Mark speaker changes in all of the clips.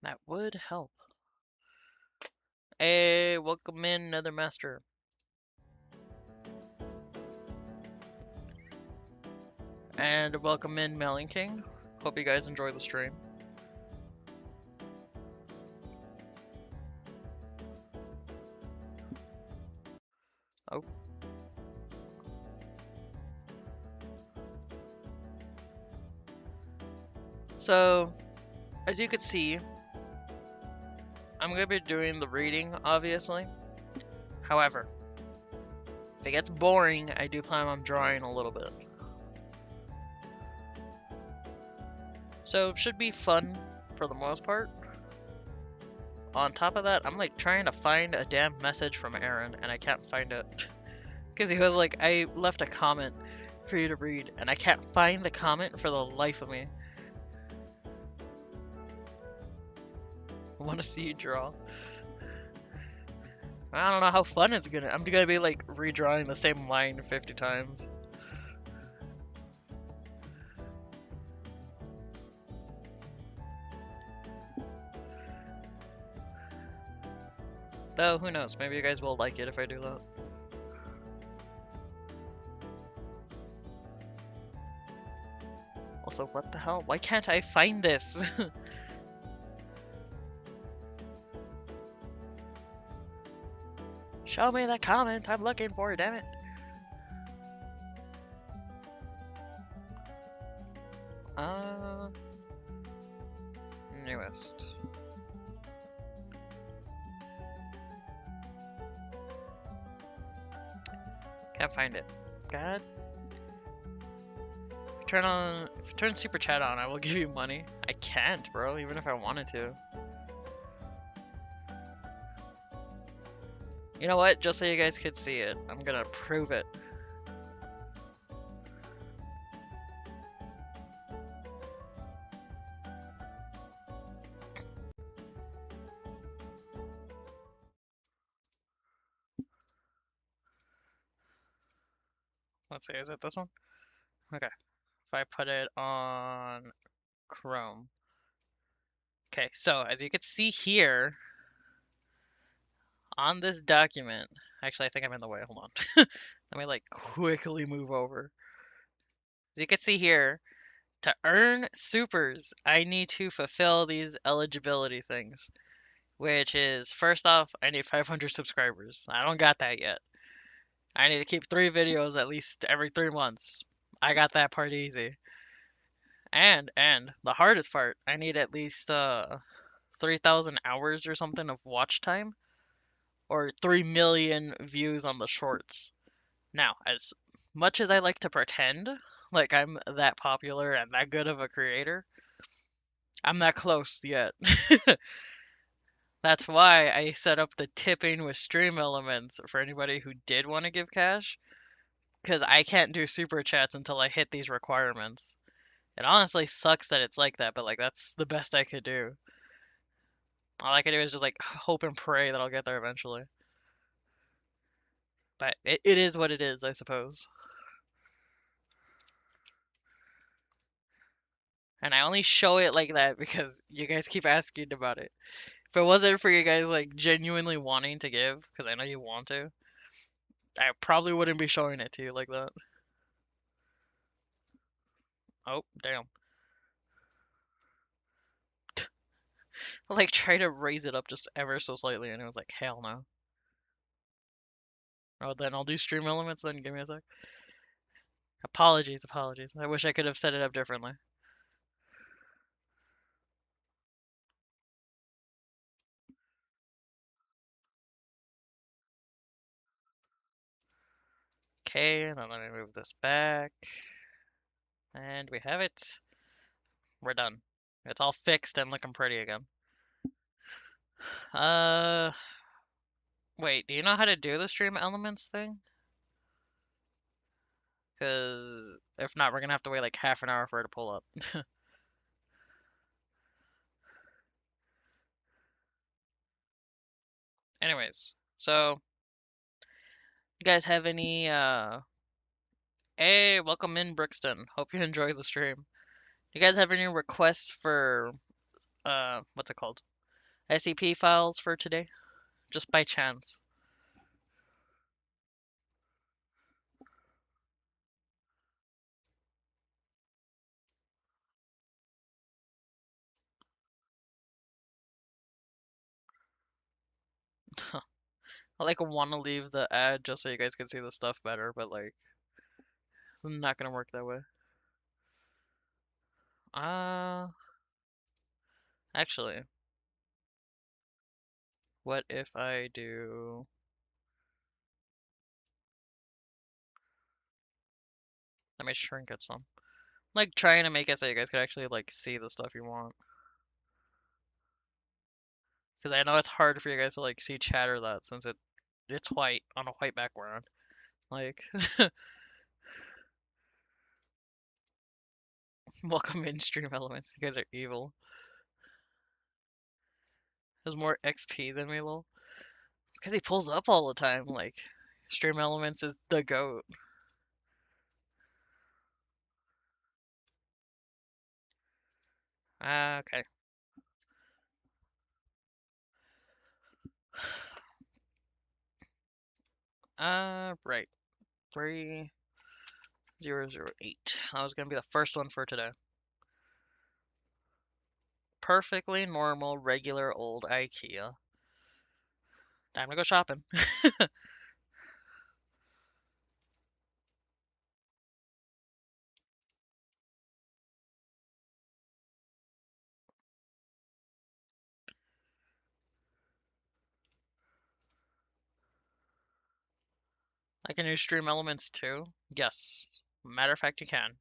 Speaker 1: That would help. Hey, welcome in, another master. And welcome in, Melon King. Hope you guys enjoy the stream. Oh. So, as you can see, I'm going to be doing the reading, obviously. However, if it gets boring, I do plan on drawing a little bit. So, it should be fun for the most part. On top of that, I'm like trying to find a damn message from Aaron, and I can't find it. Because he was like, I left a comment for you to read, and I can't find the comment for the life of me. I want to see you draw. I don't know how fun it's gonna. I'm gonna be like redrawing the same line 50 times. Though, who knows? Maybe you guys will like it if I do that. Also, what the hell? Why can't I find this? Show me the comment I'm looking for, damn it. Newest. Can't find it. God. If you turn super chat on, I will give you money. I can't, bro, even if I wanted to. You know what? Just so you guys could see it, I'm gonna prove it. Let's see, is it this one? Okay. If I put it on Chrome. Okay, so as you can see here, on this document, actually I think I'm in the way, hold on. Let me like quickly move over. As you can see here, to earn supers, I need to fulfill these eligibility things. Which is, first off, I need 500 subscribers. I don't got that yet. I need to keep 3 videos at least every 3 months. I got that part easy. And the hardest part, I need at least 3,000 hours or something of watch time, or 3 million views on the shorts. Now, as much as I like to pretend like I'm that popular and that good of a creator, I'm not close yet. That's why I set up the tipping with stream elements for anybody who did want to give cash, because I can't do super chats until I hit these requirements. It honestly sucks that it's like that, but like that's the best I could do. All I can do is just like hope and pray that I'll get there eventually. But it is what it is, I suppose. And I only show it like that because you guys keep asking about it. If it wasn't for you guys like genuinely wanting to give, because I know you want to, I probably wouldn't be showing it to you like that. Oh, damn. Like try to raise it up just ever so slightly, and it was like, hell no. Oh, then I'll do stream elements. Then give me a sec. Apologies. I wish I could have set it up differently. Okay, now let me move this back, and we have it. We're done. It's all fixed and looking pretty again. Uh, wait. Do you know how to do the stream elements thing? Because if not, we're gonna have to wait like half an hour for it to pull up. Anyways, so you guys have any Hey, welcome in Brixton. Hope you enjoy the stream. You guys have any requests for what's it called? SCP files for today, just by chance. I like want to leave the ad just so you guys can see the stuff better, but like it's not gonna work that way. Uh, Actually, what if I do? Let me shrink it some. Like trying to make it so you guys could actually like see the stuff you want. Because I know it's hard for you guys to like see chatter that since it's white on a white background. Like, welcome mainstream elements. You guys are evil. Has more XP than me, lol. It's because he pulls up all the time. Like, stream elements is the goat. Okay. Right. 3008. That was gonna be the first one for today. Perfectly normal, regular old IKEA. Time to go shopping. I can use stream elements too. Yes. Matter of fact, you can.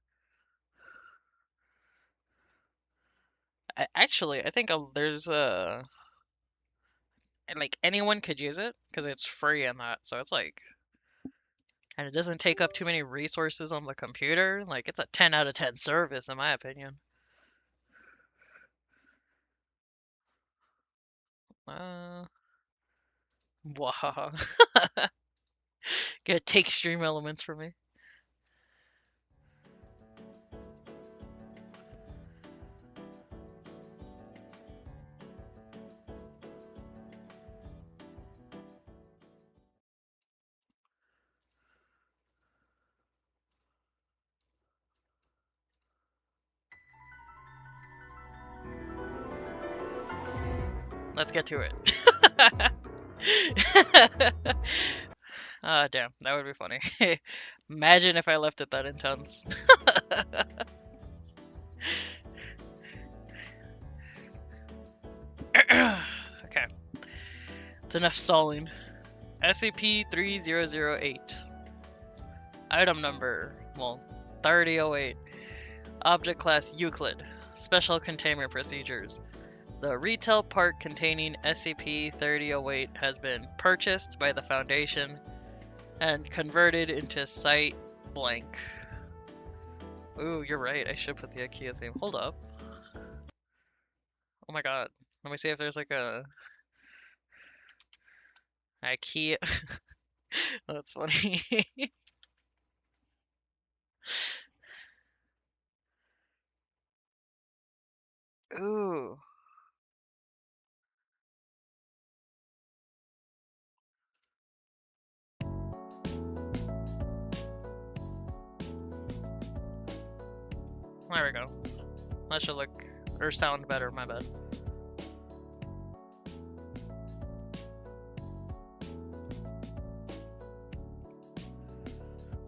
Speaker 1: Actually, I think there's a like anyone could use it because it's free and that, so it's like, and it doesn't take up too many resources on the computer. Like it's a 10 out of 10 service in my opinion. Uh, wow. Gonna take stream elements from me. Let's get to it. Ah, damn, that would be funny. Imagine if I left it that intense. Okay, it's enough stalling. SCP-3008. Item number, well, 3008. Object class Euclid. Special containment procedures. The retail part containing SCP-3008 has been purchased by the Foundation and converted into Site Blank. Ooh, you're right. I should put the IKEA theme. Hold up. Oh my god. Let me see if there's like a IKEA. Oh, that's funny. Ooh. There we go. That should look or sound better, my bad.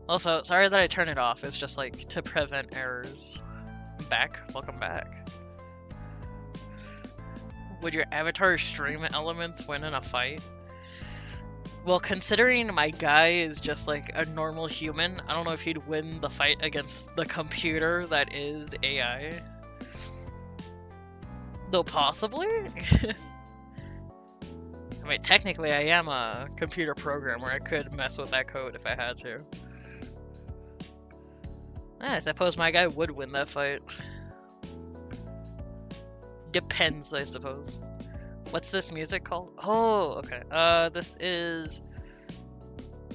Speaker 1: Also, sorry that I turned it off. It's just like to prevent errors. Back. Welcome back. Would your avatar stream elements win in a fight? Well, considering my guy is just like a normal human, I don't know if he'd win the fight against the computer that is AI. Though possibly? I mean, technically I am a computer programmer. I could mess with that code if I had to. I suppose my guy would win that fight. Depends, I suppose. What's this music called? Oh, okay. This is...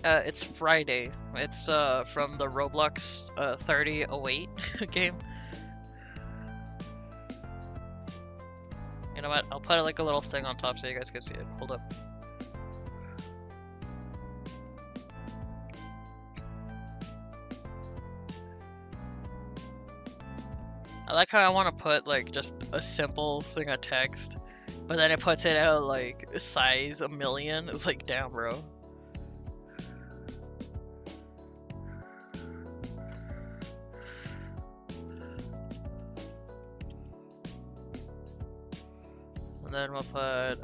Speaker 1: it's Friday. It's, from the Roblox, 3008 game. You know what? I'll put like a little thing on top so you guys can see it. Hold up. I like how I want to put like just a simple thing of text, but then it puts it out like size 1,000,000. It's like, damn, bro. And then we'll put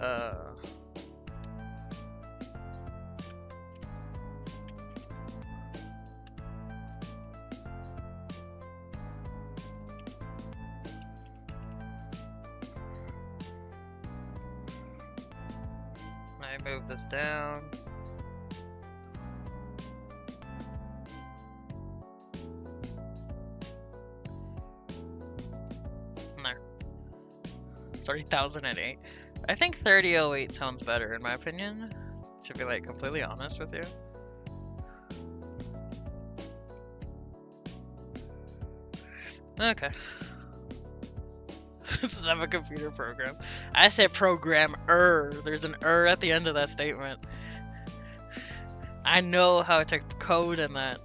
Speaker 1: I move this down. There. 30,008. I think 3008 sounds better in my opinion, to be like completely honest with you. Okay. This is not a computer program. I said programmer. There's an at the end of that statement. I know how to code in that.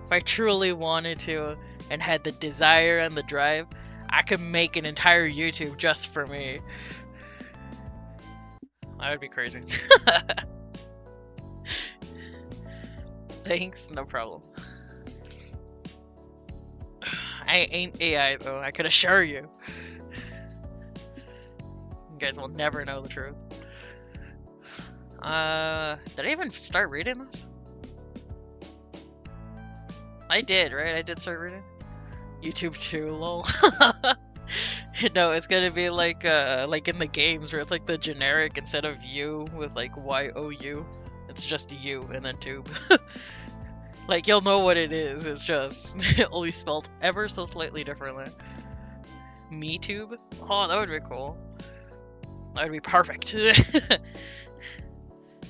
Speaker 1: If I truly wanted to and had the desire and the drive, I could make an entire YouTube just for me. That would be crazy. Thanks, no problem. I ain't AI though, I could assure you. You guys will never know the truth. Did I even start reading this? I did, right? I did start reading. YouTube 2, lol. No, it's gonna be like in the games where it's like the generic instead of U with like YOU. It's just U and then tube. Like, you'll know what it is, it's just only spelled ever so slightly differently. MeTube? Oh, that would be cool. That would be perfect. And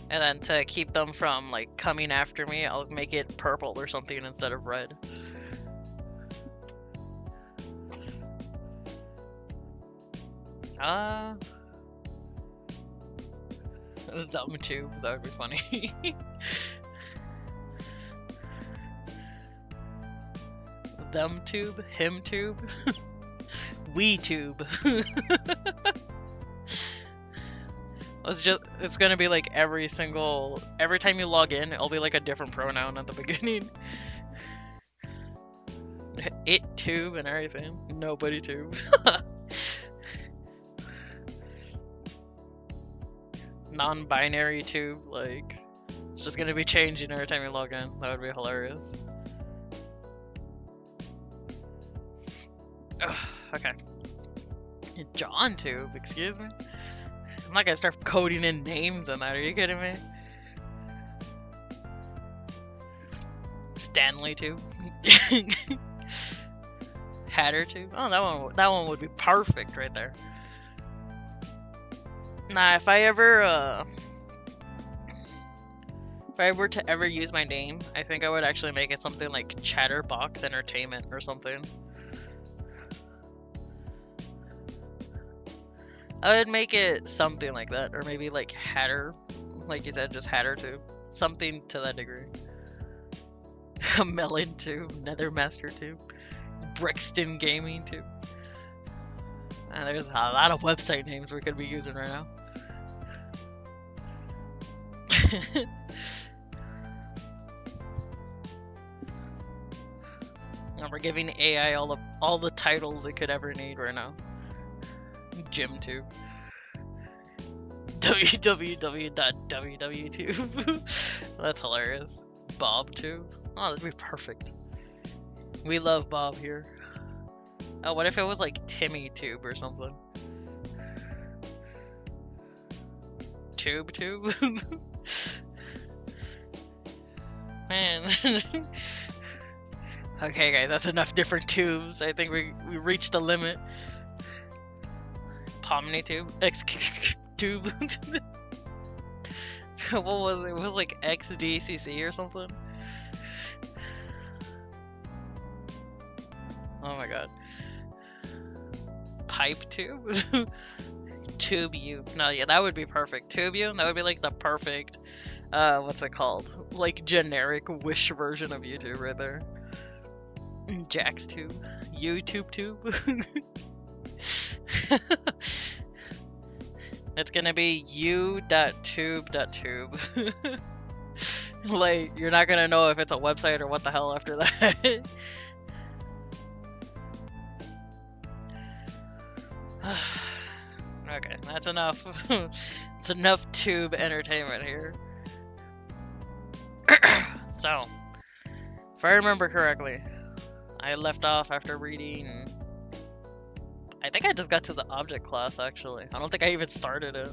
Speaker 1: then to keep them from, like, coming after me, I'll make it purple or something instead of red. ThumbTube, that would be funny. ThemTube, HimTube, WeTube. It's gonna be like every time you log in, it'll be like a different pronoun at the beginning. It tube and everything. Nobody tube. Non-binary tube, like, it's just gonna be changing every time you log in. That would be hilarious. Ugh, okay. John tube, excuse me? I'm not gonna start coding in names in that, are you kidding me? Stanley tube. Hatter tube. Oh, that one would be perfect right there. Nah, if I were to ever use my name, I think I would actually make it something like Chatterbox Entertainment or something. I would make it something like that, or maybe like Hatter, like you said, just Hatter tube. Something to that degree. Melon tube, Nethermaster tube, Brixton Gaming tube. And there's a lot of website names we could be using right now. And we're giving AI all the titles it could ever need right now. GymTube. www.wwtube. That's hilarious. BobTube. Oh, that'd be perfect. We love Bob here. Oh, what if it was like TimmyTube or something? Tube? Man. Okay, guys, that's enough different tubes. I think we reached a limit. Pomni tube? X-tube? What was it? It was like XDCC or something? Oh my god. pipe tube? Tube you. No, yeah, that would be perfect. Tube you? That would be like the perfect, what's it called? Like generic Wish version of YouTube right there. Jack's tube. YouTube tube. It's gonna be u.tube.tube. Like, you're not gonna know if it's a website or what the hell after that. Okay, that's enough. It's enough tube entertainment here. So, if I remember correctly, I left off after reading... I think I just got to the object class, actually. I don't think I even started it.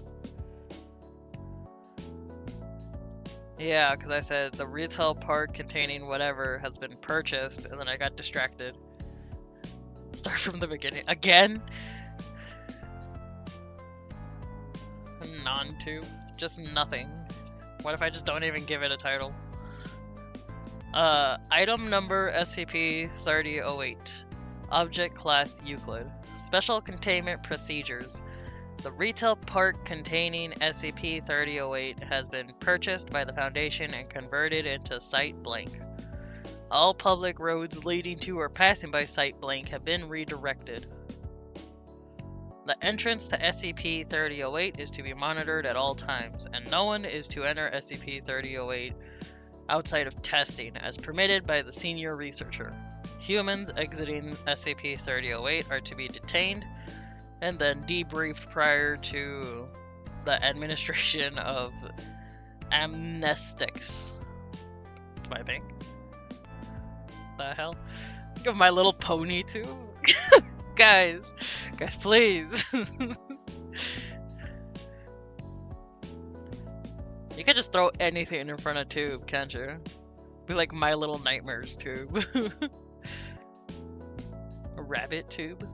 Speaker 1: Yeah, because I said the retail park containing whatever has been purchased, and then I got distracted. Start from the beginning. Again? Non-tube. Just nothing. What if I just don't even give it a title? Item number SCP-3008. Object class Euclid. Special containment procedures. The retail park containing SCP-3008 has been purchased by the Foundation and converted into Site Blank. All public roads leading to or passing by Site Blank have been redirected. The entrance to SCP-3008 is to be monitored at all times, and no one is to enter SCP-3008 outside of testing, as permitted by the senior researcher. Humans exiting SCP-3008 are to be detained and then debriefed prior to the administration of amnestics. I think. The hell? Think of My Little Pony too? Guys, please. You could just throw anything in front of Tube, can't you? Be like My Little Nightmares Tube. A rabbit tube.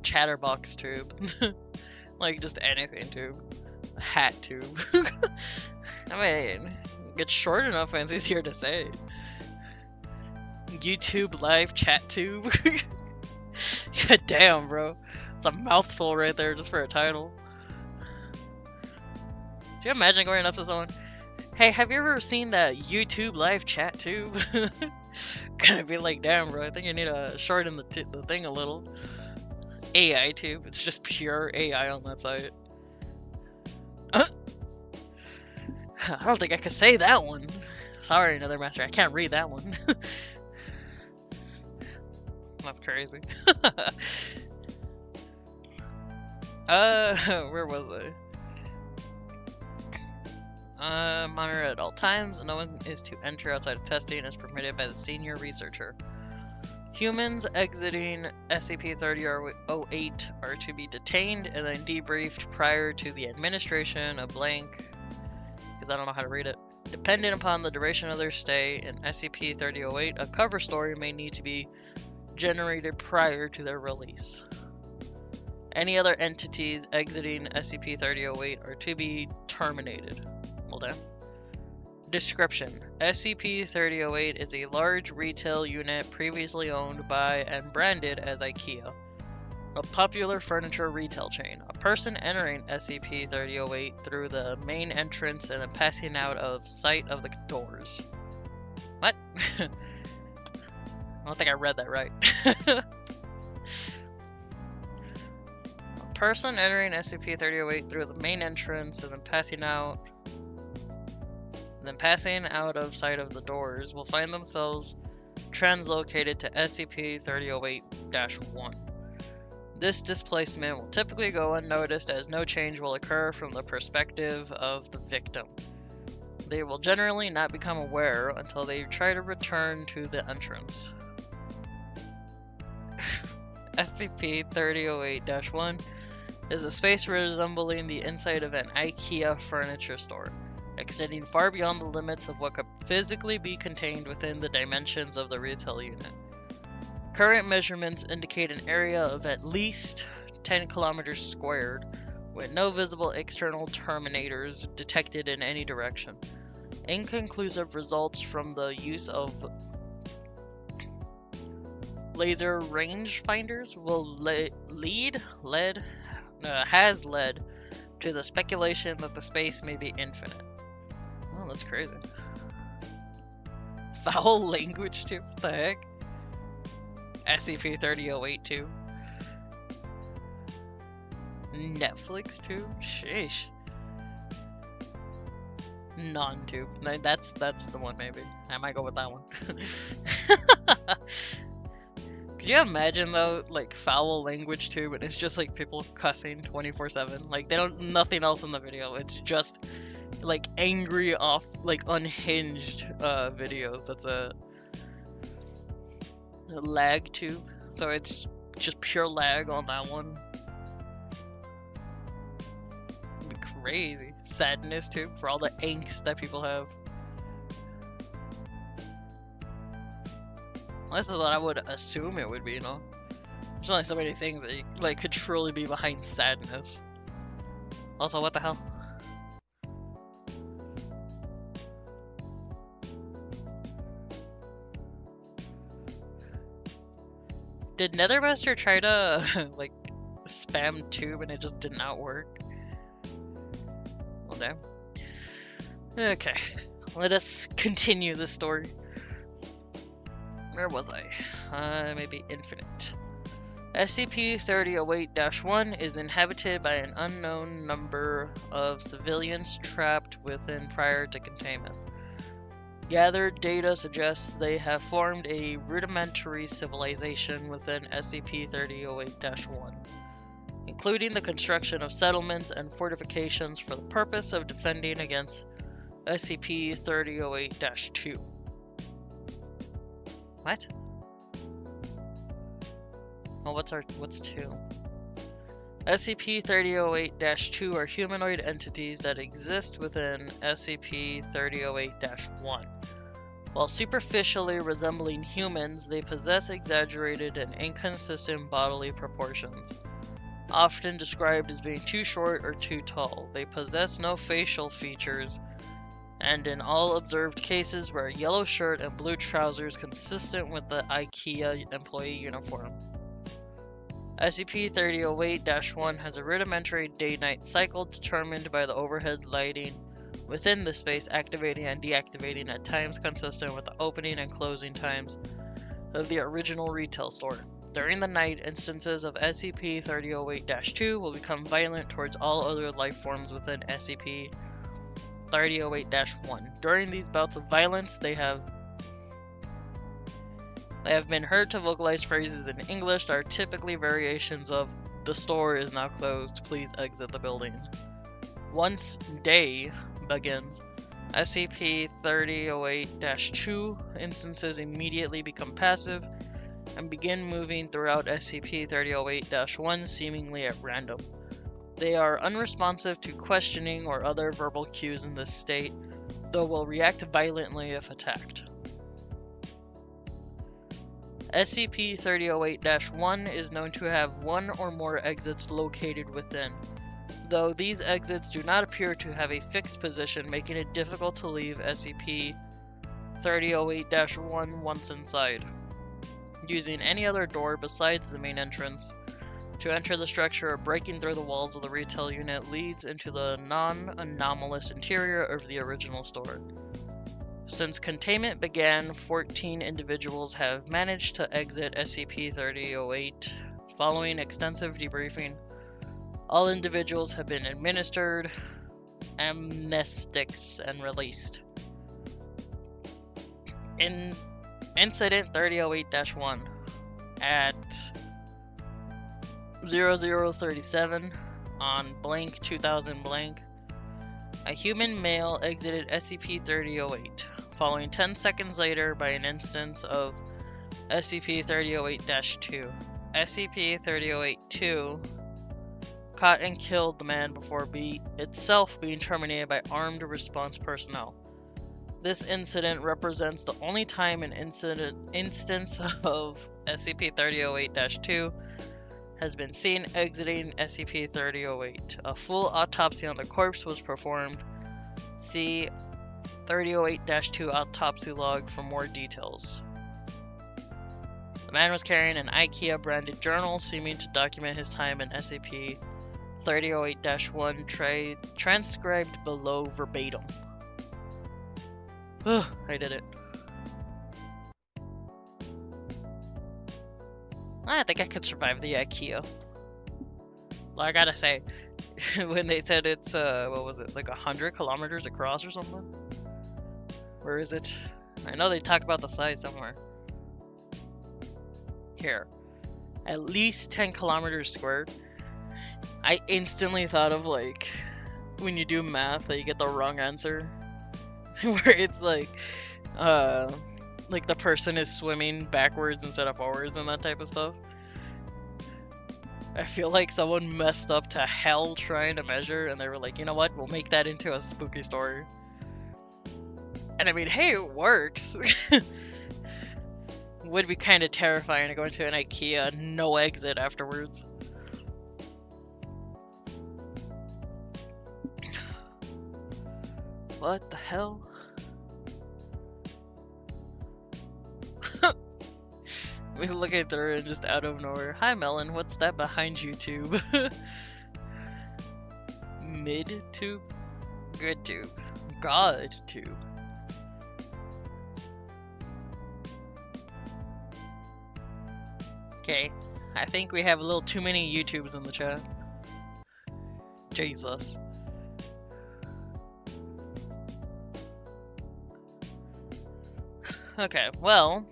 Speaker 1: Chatterbox tube. Like just anything tube. A hat tube. I mean, it's short enough and it's easier to say. YouTube live chat tube. God damn, bro. It's a mouthful right there just for a title. Do you imagine going up to someone? Hey, have you ever seen that YouTube live chat tube? Gonna be like, damn, bro. I think you need to shorten the thing a little. AI tube. It's just pure AI on that site. I don't think I could say that one. Sorry, Another Master. I can't read that one. That's crazy. Where was I? Monitor at all times. No one is to enter outside of testing as permitted by the senior researcher. Humans exiting SCP-3008 are to be detained and then debriefed prior to the administration of blank, because I don't know how to read it. Depending upon the duration of their stay in SCP-3008, a cover story may need to be generated prior to their release. Any other entities exiting SCP-3008 are to be terminated. Well done. Description: SCP-3008 is a large retail unit previously owned by and branded as IKEA, a popular furniture retail chain. A person entering SCP-3008 through the main entrance and then passing out of sight of the doors. What? I don't think I read that right. A person entering SCP-3008 through the main entrance and then passing out of sight of the doors will find themselves translocated to SCP-3008-1. This displacement will typically go unnoticed as no change will occur from the perspective of the victim. They will generally not become aware until they try to return to the entrance. SCP-3008-1 is a space resembling the inside of an IKEA furniture store, extending far beyond the limits of what could physically be contained within the dimensions of the retail unit. Current measurements indicate an area of at least 10 kilometers squared, with no visible external terminators detected in any direction. Inconclusive results from the use of laser range finders has led to the speculation that the space may be infinite. Oh, that's crazy. Foul language too? What the heck? SCP-3008 too. Netflix too? Sheesh. Non-tube. That's the one maybe. I might go with that one. Could you imagine though, like foul language too, but it's just like people cussing 24/7. Like they don't nothing else in the video. It's just like angry off like unhinged videos. That's a lag tube. So it's just pure lag on that one. It'd be crazy. Sadness too, for all the angst that people have. This is what I would assume it would be, you know? There's only so many things that you, like, could truly be behind sadness. Also, what the hell? Did Nethermaster try to, like, spam tube and it just did not work? Well, damn. Okay, let us continue the story. Where was I? Maybe infinite. SCP-3008-1 is inhabited by an unknown number of civilians trapped within prior to containment. Gathered data suggests they have formed a rudimentary civilization within SCP-3008-1, including the construction of settlements and fortifications for the purpose of defending against SCP-3008-2. What? Oh, what's 2? SCP-3008-2 are humanoid entities that exist within SCP-3008-1. While superficially resembling humans, they possess exaggerated and inconsistent bodily proportions. Often described as being too short or too tall, they possess no facial features, and in all observed cases wear a yellow shirt and blue trousers consistent with the IKEA employee uniform. SCP-3008-1 has a rudimentary day-night cycle determined by the overhead lighting within the space activating and deactivating at times consistent with the opening and closing times of the original retail store. During the night, instances of SCP-3008-2 will become violent towards all other life forms within SCP-3008-1. During these bouts of violence, they have been heard to vocalize phrases in English that are typically variations of "The store is now closed, please exit the building." Once day begins, SCP-3008-2 instances immediately become passive and begin moving throughout SCP-3008-1 seemingly at random. They are unresponsive to questioning or other verbal cues in this state, though will react violently if attacked. SCP-3008-1 is known to have one or more exits located within, though these exits do not appear to have a fixed position, making it difficult to leave SCP-3008-1 once inside. Using any other door besides the main entrance to enter the structure or breaking through the walls of the retail unit leads into the non-anomalous interior of the original store. Since containment began, 14 individuals have managed to exit SCP-3008. Following extensive debriefing, all individuals have been administered amnestics and released. In Incident 3008-1 at 0037 on blank 2000 blank, a human male exited SCP-3008, following 10 seconds later by an instance of SCP-3008-2. SCP-3008-2 caught and killed the man before itself being terminated by armed response personnel. This incident represents the only time an instance of SCP-3008-2 has been seen exiting SCP-3008. A full autopsy on the corpse was performed. See 3008-2 autopsy log for more details. The man was carrying an IKEA branded journal, seeming to document his time in SCP 3008-1 transcribed below verbatim. Ugh, I did it. I think I could survive the IKEA. Well, I gotta say, when they said it's, what was it, like 100 kilometers across or something? Where is it? I know they talk about the size somewhere. Here. At least 10 kilometers squared. I instantly thought of, like, when you do math that you get the wrong answer. Where it's like the person is swimming backwards instead of forwards and that type of stuff. I feel like someone messed up to hell trying to measure, and they were like, you know what, we'll make that into a spooky story. And I mean, hey, it works. Would be kind of terrifying to go into an IKEA, no exit afterwards. What the hell? We looking through and just out of nowhere. Hi, Melon. What's that behind you, tube? Mid tube? Good tube. God tube. Okay. I think we have a little too many YouTubes in the chat. Jesus. Okay, well.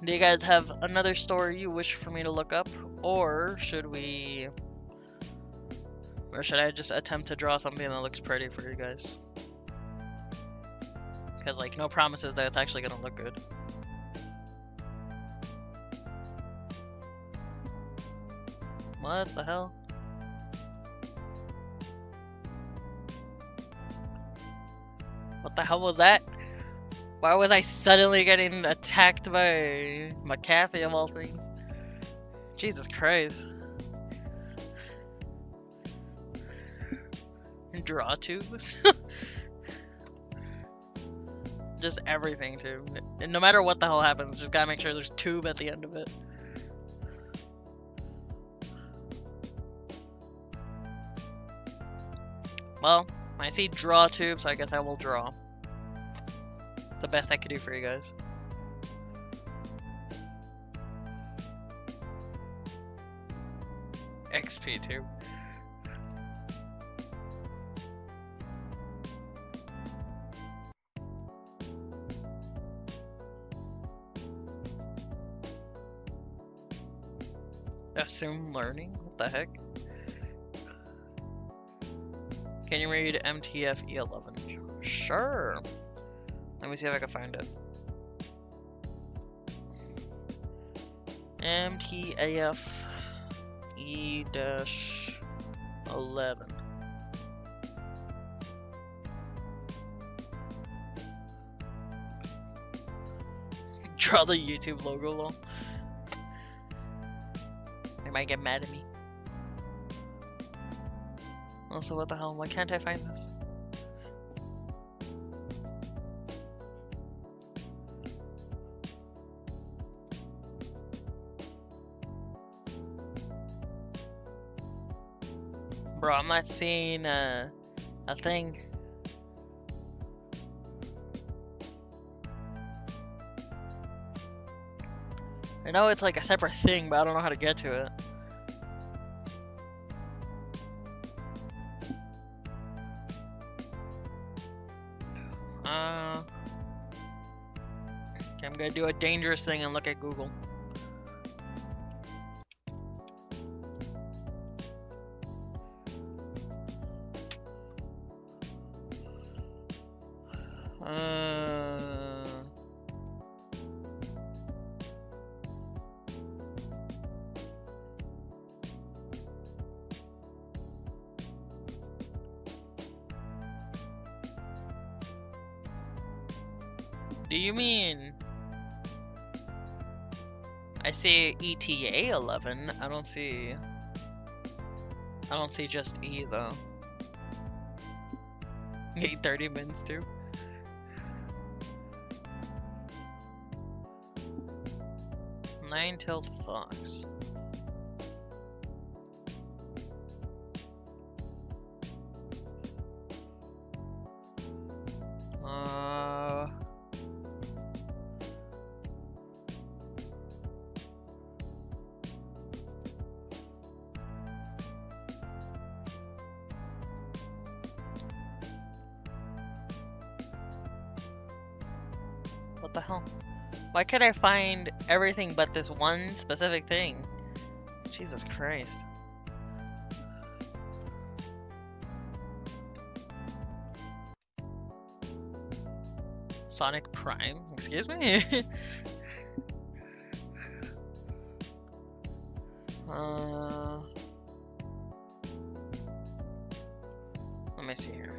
Speaker 1: Do you guys have another story you wish for me to look up? Or should we... Or should I just attempt to draw something that looks pretty for you guys? Because, like, no promises that it's actually gonna look good. What the hell? What the hell was that? Why was I suddenly getting attacked by McAfee of all things? Jesus Christ. And draw tube? Just everything too. And no matter what the hell happens, just gotta make sure there's tube at the end of it. Well, I see draw tube, so I guess I will draw. It's the best I could do for you guys. XP tube. Assume learning? What the heck? Can you read MTF E11? Sure. Let me see if I can find it. MTAF E-11. Draw the YouTube logo, lol. They might get mad at me. Also, what the hell? Why can't I find this? Bro, I'm not seeing a thing. I know it's like a separate thing, but I don't know how to get to it. Okay, I'm gonna do a dangerous thing and look at Google. Do you mean... I see ETA 11. I don't see just E though. 8:30 minutes too. Nine-tailed fox. What the hell? Why could I find everything but this one specific thing? Jesus Christ. Sonic Prime? Excuse me? Let me see here.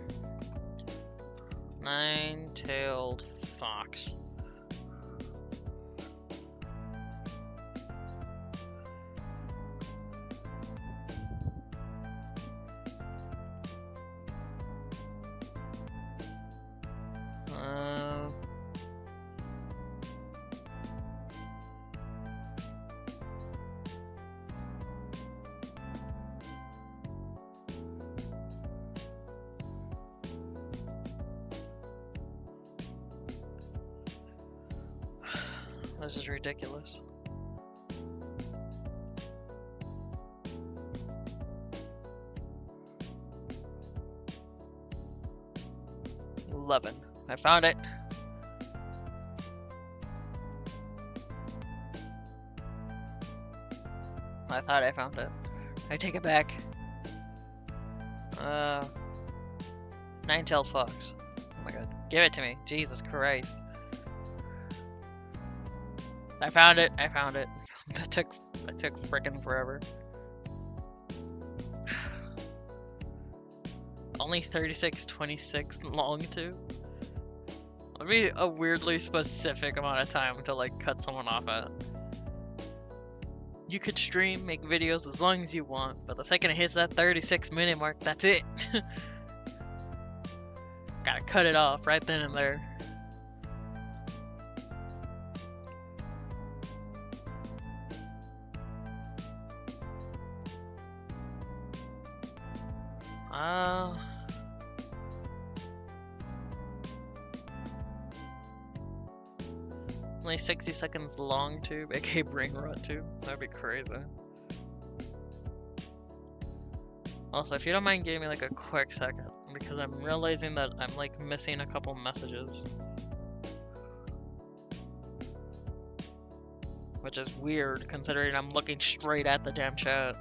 Speaker 1: Nine-tailed fox. This is ridiculous. $11. I found it. I thought I found it. I take it back. Nine-tailed fox. Oh my god. Give it to me. Jesus Christ. I found it. I found it. That took frickin' forever. Only 36:26 long too. That'd be a weirdly specific amount of time to like cut someone off at. You could stream, make videos as long as you want, but the second it hits that 36-minute mark, that's it. Gotta cut it off right then and there. Only 60 seconds long too, aka brain rot too. That'd be crazy. Also, if you don't mind giving me like a quick second, because I'm realizing that I'm like missing a couple messages. Which is weird considering I'm looking straight at the damn chat.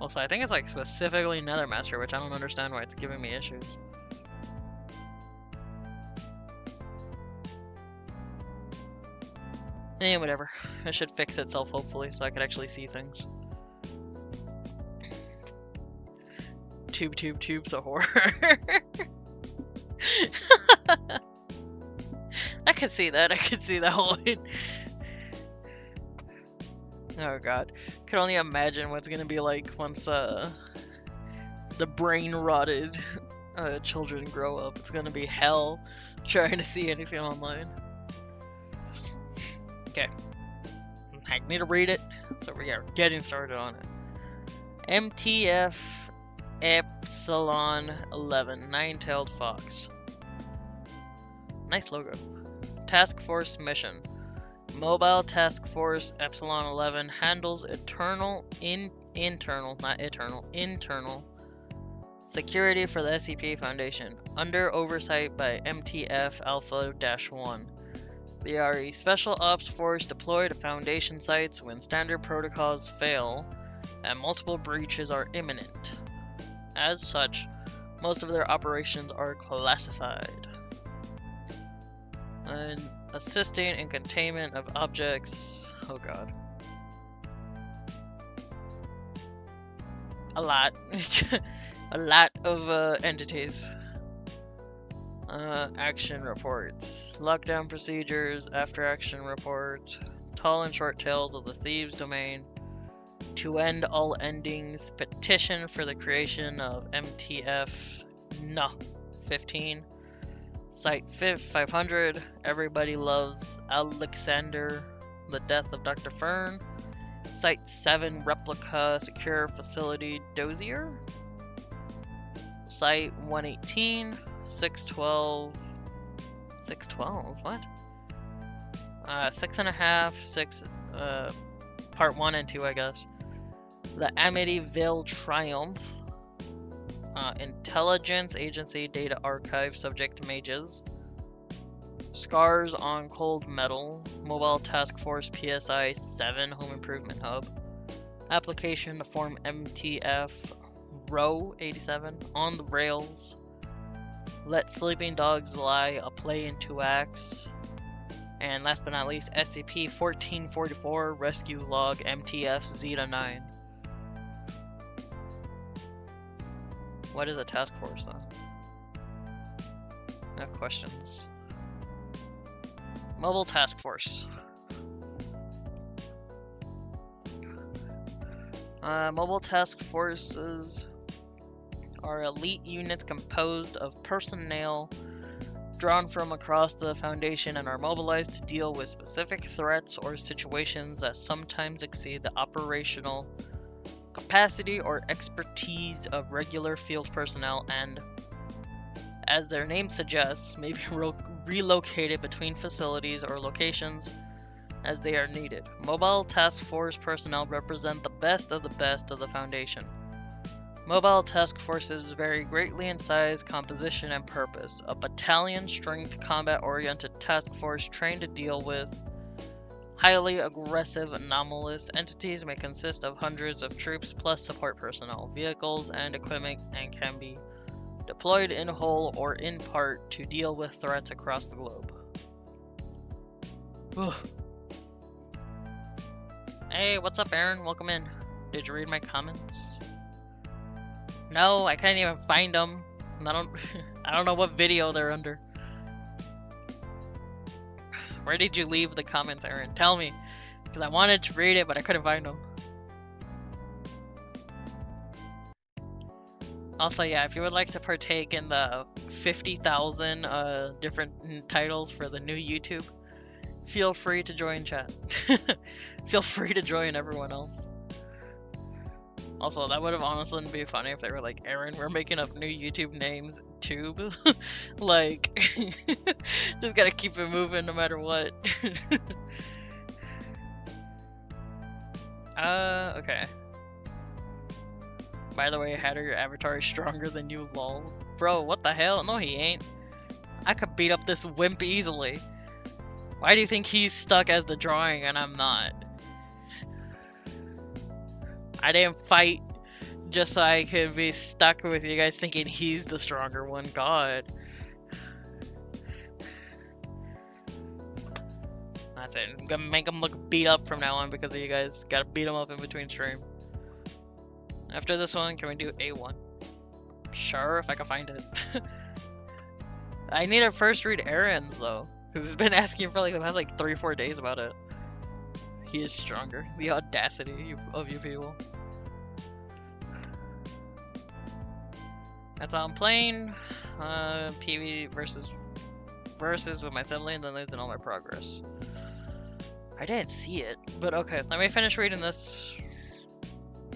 Speaker 1: Also, I think it's like specifically Nethermaster, which I don't understand why it's giving me issues. Eh, whatever. It should fix itself hopefully, so I could actually see things. Tubes of horror. I could see that. I could see that whole. Oh god. Could only imagine what's gonna be like once the brain rotted children grow up. It's gonna be hell trying to see anything online. Okay. I need to read it, so we are getting started on it. MTF Epsilon 11, Nine-tailed fox. Nice logo. Task Force mission. Mobile Task Force Epsilon 11 handles internal security for the SCP Foundation under oversight by MTF Alpha-1. They are a special ops force deployed to Foundation sites when standard protocols fail and multiple breaches are imminent. As such, most of their operations are classified. And assisting in containment of objects. Oh god. A lot. A lot of entities. Action reports. Lockdown procedures. After action report. Tall and short tales of the thieves' domain. To end all endings. Petition for the creation of MTF No. 15. Site 500. Everybody loves Alexander, the death of Dr. Fern. Site 7. Replica secure facility Dozier. Site 118. 612. 612? What? 6.5. 6. Part 1 and 2, I guess. The Amityville Triumph. Intelligence Agency Data Archive Subject Mages. Scars on Cold Metal. Mobile Task Force PSI 7 Home Improvement Hub. Application to form MTF Row 87 On the Rails. Let Sleeping Dogs Lie, a play in 2 acts. And last but not least, SCP-1444 Rescue Log MTF Zeta 9. What is a task force, then? I have questions. Mobile Task Force. Mobile Task Forces are elite units composed of personnel drawn from across the Foundation and are mobilized to deal with specific threats or situations that sometimes exceed the operational capacity or expertise of regular field personnel and, as their name suggests, may be relocated between facilities or locations as they are needed. Mobile Task Force personnel represent the best of the Foundation. Mobile task forces vary greatly in size, composition, and purpose. A battalion-strength, combat-oriented task force trained to deal with highly aggressive, anomalous entities may consist of hundreds of troops plus support personnel, vehicles, and equipment, and can be deployed in whole or in part to deal with threats across the globe. Ugh. Hey, what's up, Aaron? Welcome in. Did you read my comments? No, I can't even find them. I don't know what video they're under. Where did you leave the comments, Aaron? Tell me, because I wanted to read it, but I couldn't find them. Also, yeah, if you would like to partake in the 50,000 different titles for the new YouTube, feel free to join chat. Feel free to join everyone else. Also, that would have honestly been funny if they were like, Aaron, we're making up new YouTube names, Tube. Like, just gotta keep it moving no matter what. Okay. By the way, Hatter, your avatar is stronger than you, lol. Bro, what the hell? No, he ain't. I could beat up this wimp easily. Why do you think he's stuck as the drawing and I'm not? I didn't fight just so I could be stuck with you guys thinking he's the stronger one. God. That's it. I'm gonna make him look beat up from now on because of you guys. Gotta beat him up in between stream. After this one, can we do A1? Sure, if I can find it. I need to first read Aaron's though, because he's been asking for like the past like 3-4 days about it. He is stronger. The audacity of you people. That's all I'm playing. PV versus with my sibling, then leads in all my progress. I didn't see it, but okay. Let me finish reading this.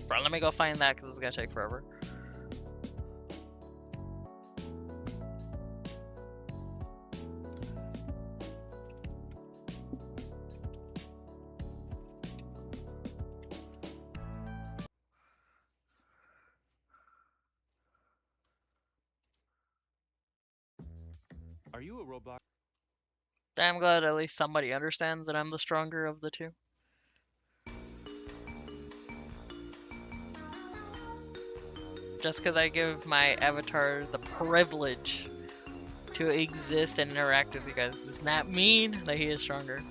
Speaker 1: Bro, let me go find that because this is gonna take forever.
Speaker 2: Are you a Roblox?
Speaker 1: I'm glad at least somebody understands that I'm the stronger of the two. Just because I give my avatar the privilege to exist and interact with you guys does not mean that he is stronger.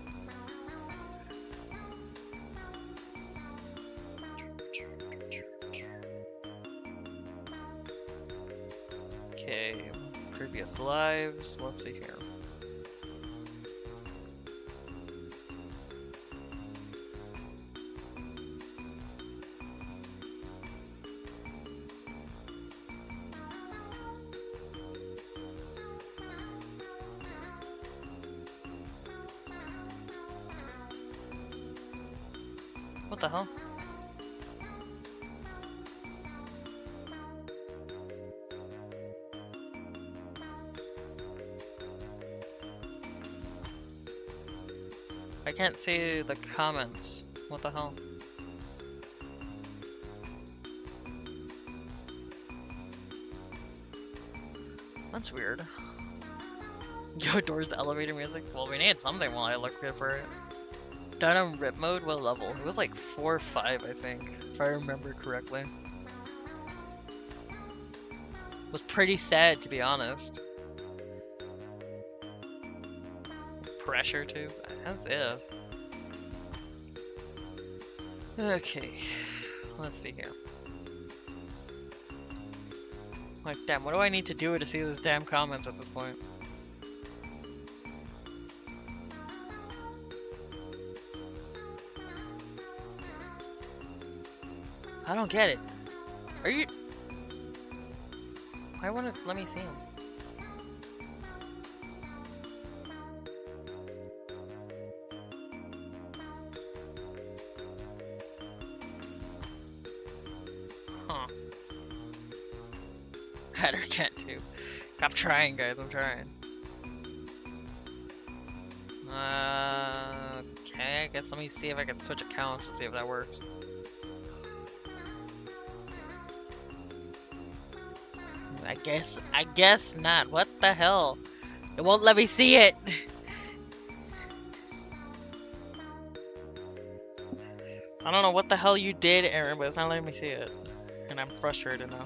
Speaker 1: Okay, previous lives. Let's see here. the hell? I can't see the comments. What the hell? That's weird. Yo, doors elevator music. Well, we need something while I look good for it. Done on rip mode, what level? It was like 4 or 5, I think, if I remember correctly. It was pretty sad, to be honest. Pressure too. That's it. Okay, let's see here. Like, damn, what do I need to do to see these damn comments at this point? I don't get it. Are you... Why won't it let me see them? Huh. Hatter can't too. I'm trying, guys, I'm trying. Okay, I guess let me see if I can switch accounts to see if that works. I guess not. What the hell? It won't let me see it. I don't know what the hell you did, Aaron, but it's not letting me see it. And I'm frustrated now.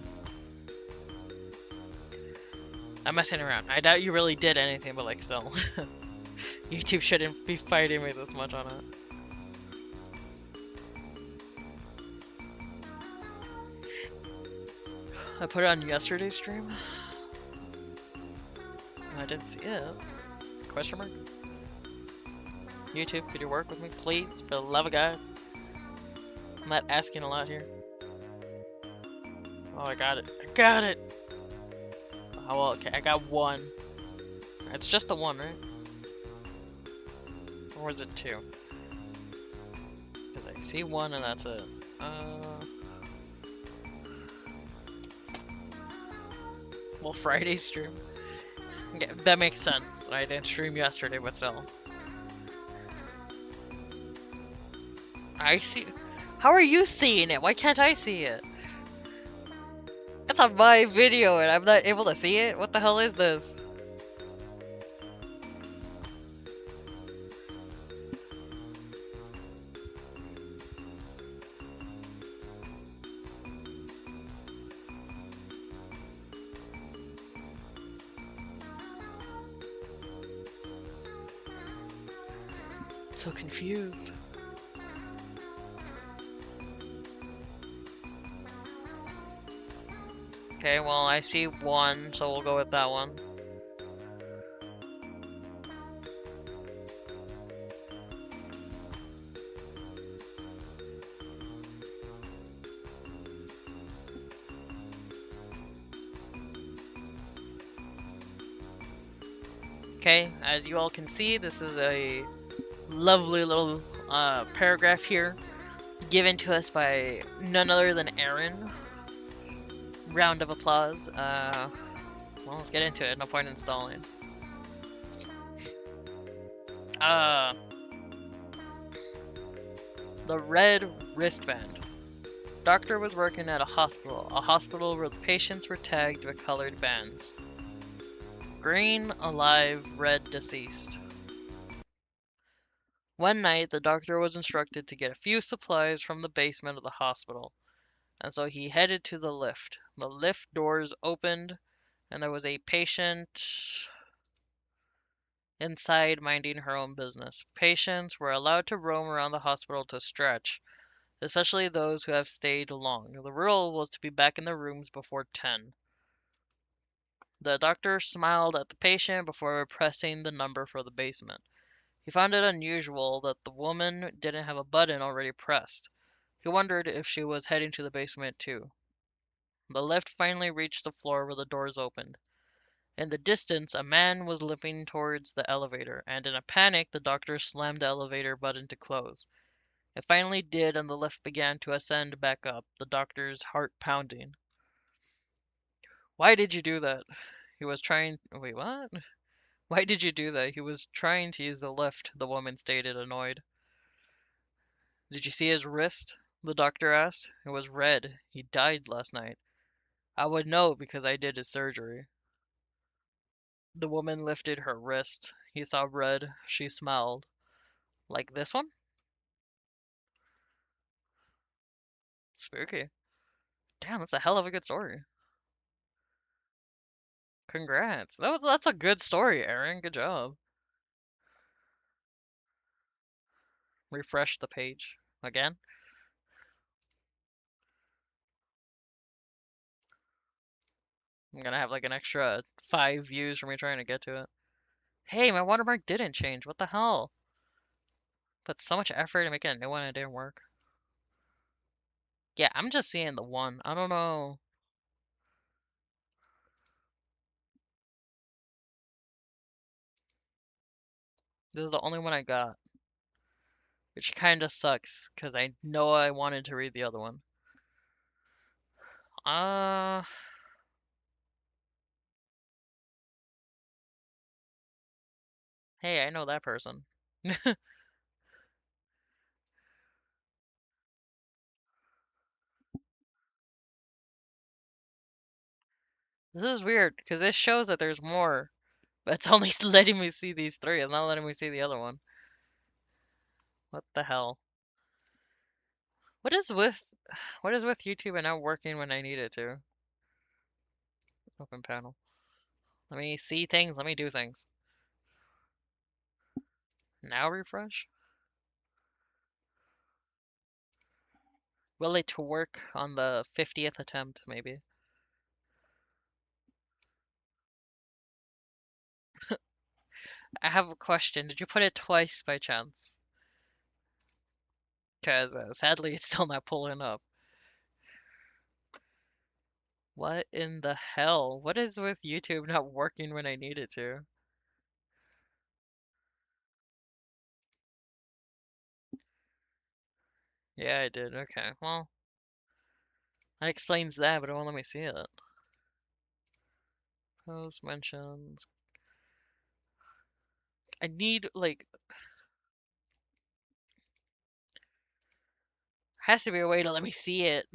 Speaker 1: I'm messing around. I doubt you really did anything, but like still. YouTube shouldn't be fighting me this much on it. I put it on yesterday's stream. I didn't see it. Question mark? YouTube, could you work with me, please? For the love of God. I'm not asking a lot here. Oh, I got it. I got it! Oh, well, okay, I got one. It's just the one, right? Or was it two? Because I see one and that's it. Well, Friday stream. Yeah, that makes sense. I didn't stream yesterday, but still. I see. How are you seeing it? Why can't I see it? It's on my video and I'm not able to see it? What the hell is this? So confused. Okay, well, I see one, so we'll go with that one. Okay, as you all can see, this is a lovely little paragraph here given to us by none other than Aaron. Round of applause. Well, let's get into it. No point in stalling. The red wristband. Doctor was working at a hospital where the patients were tagged with colored bands. Green, alive, red, deceased. One night, the doctor was instructed to get a few supplies from the basement of the hospital, and so he headed to the lift. The lift doors opened, and there was a patient inside minding her own business. Patients were allowed to roam around the hospital to stretch, especially those who have stayed long. The rule was to be back in their rooms before 10. The doctor smiled at the patient before pressing the number for the basement. He found it unusual that the woman didn't have a button already pressed. He wondered if she was heading to the basement too. The lift finally reached the floor where the doors opened. In the distance, a man was limping towards the elevator, and in a panic, the doctor slammed the elevator button to close. It finally did, and the lift began to ascend back up, the doctor's heart pounding. Why did you do that? He was trying. Wait, what? Why did you do that? He was trying to use the lift, the woman stated, annoyed. Did you see his wrist? The doctor asked. It was red. He died last night. I would know because I did his surgery. The woman lifted her wrist. He saw red. She smiled. Like this one? Spooky. Damn, that's a hell of a good story. Congrats. That's a good story, Aaron. Good job. Refresh the page. Again. I'm gonna have like an extra 5 views for me trying to get to it. Hey, my watermark didn't change. What the hell? Put so much effort into making a new one and it didn't work. Yeah, I'm just seeing the one. I don't know. This is the only one I got, which kind of sucks because I know I wanted to read the other one. Uh, hey, I know that person. This is weird because this shows that there's more, but it's only letting me see these three. It's not letting me see the other one. What the hell? What is with what is with YouTube and not working when I need it to? Open panel. Let me see things. Let me do things. Now refresh. Will it work on the 50th attempt, maybe? I have a question. Did you put it twice by chance? Because sadly, it's still not pulling up. What in the hell? What is with YouTube not working when I need it to? Yeah, I did. Okay, well, that explains that, but it won't let me see it. Post mentions. I need, like, has to be a way to let me see it.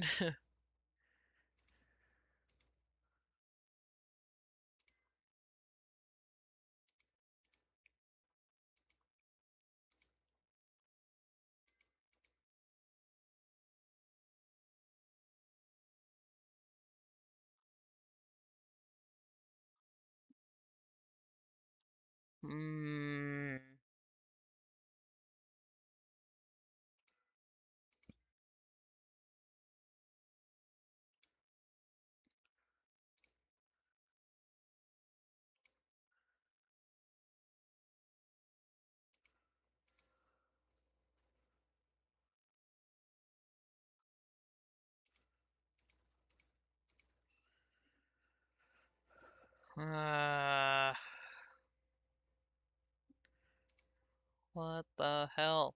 Speaker 1: Hmm. Uh, what the hell?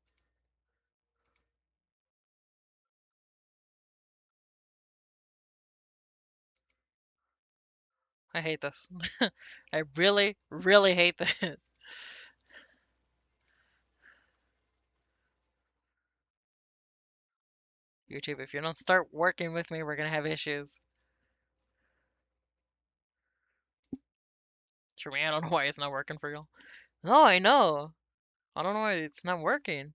Speaker 1: I hate this. I really, really hate this. YouTube, if you don't start working with me, we're gonna have issues. For me, I don't know why it's not working for you. No, I know. I don't know why it's not working.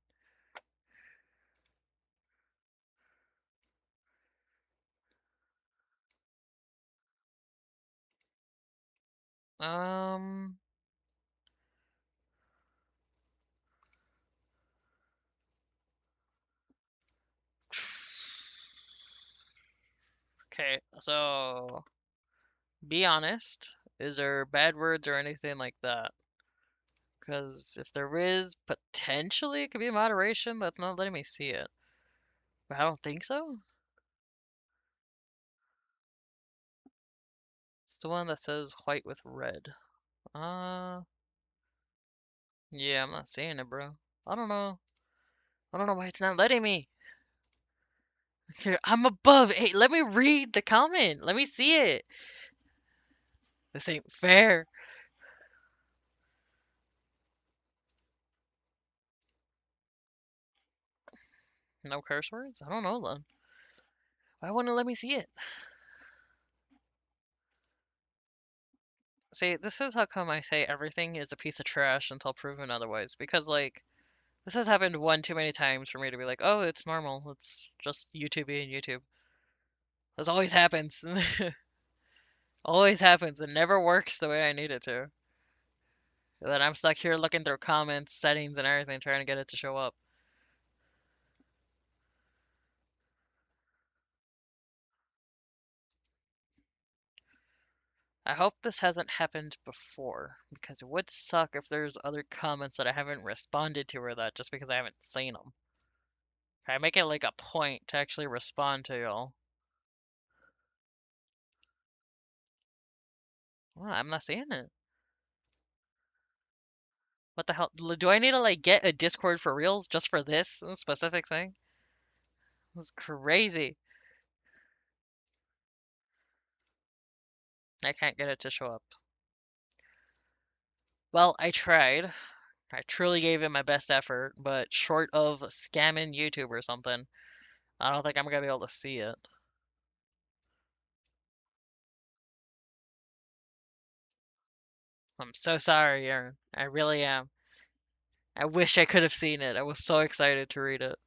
Speaker 1: Um, okay, so be honest. Is there bad words or anything like that? Because if there is, potentially it could be moderation, but it's not letting me see it. But I don't think so. It's the one that says white with red. Uh, yeah, I'm not seeing it, bro. I don't know. I don't know why it's not letting me. Here, I'm above 8. Let me read the comment. Let me see it. This ain't fair. No curse words? I don't know then. Why wouldn't it let me see it? See, this is how come I say everything is a piece of trash until proven otherwise. Because, like, this has happened one too many times for me to be like, oh, it's normal. It's just YouTube being YouTube. This always happens. Always happens. It never works the way I need it to. And then I'm stuck here looking through comments, settings, and everything, trying to get it to show up. I hope this hasn't happened before, because it would suck if there's other comments that I haven't responded to or that just because I haven't seen them. I make it like a point to actually respond to y'all. Well, I'm not seeing it. What the hell? Do I need to like get a Discord for reals just for this specific thing? This is crazy. I can't get it to show up. Well, I tried. I truly gave it my best effort, but short of scamming YouTube or something, I don't think I'm gonna be able to see it. I'm so sorry, Aaron. I really am. I wish I could have seen it. I was so excited to read it.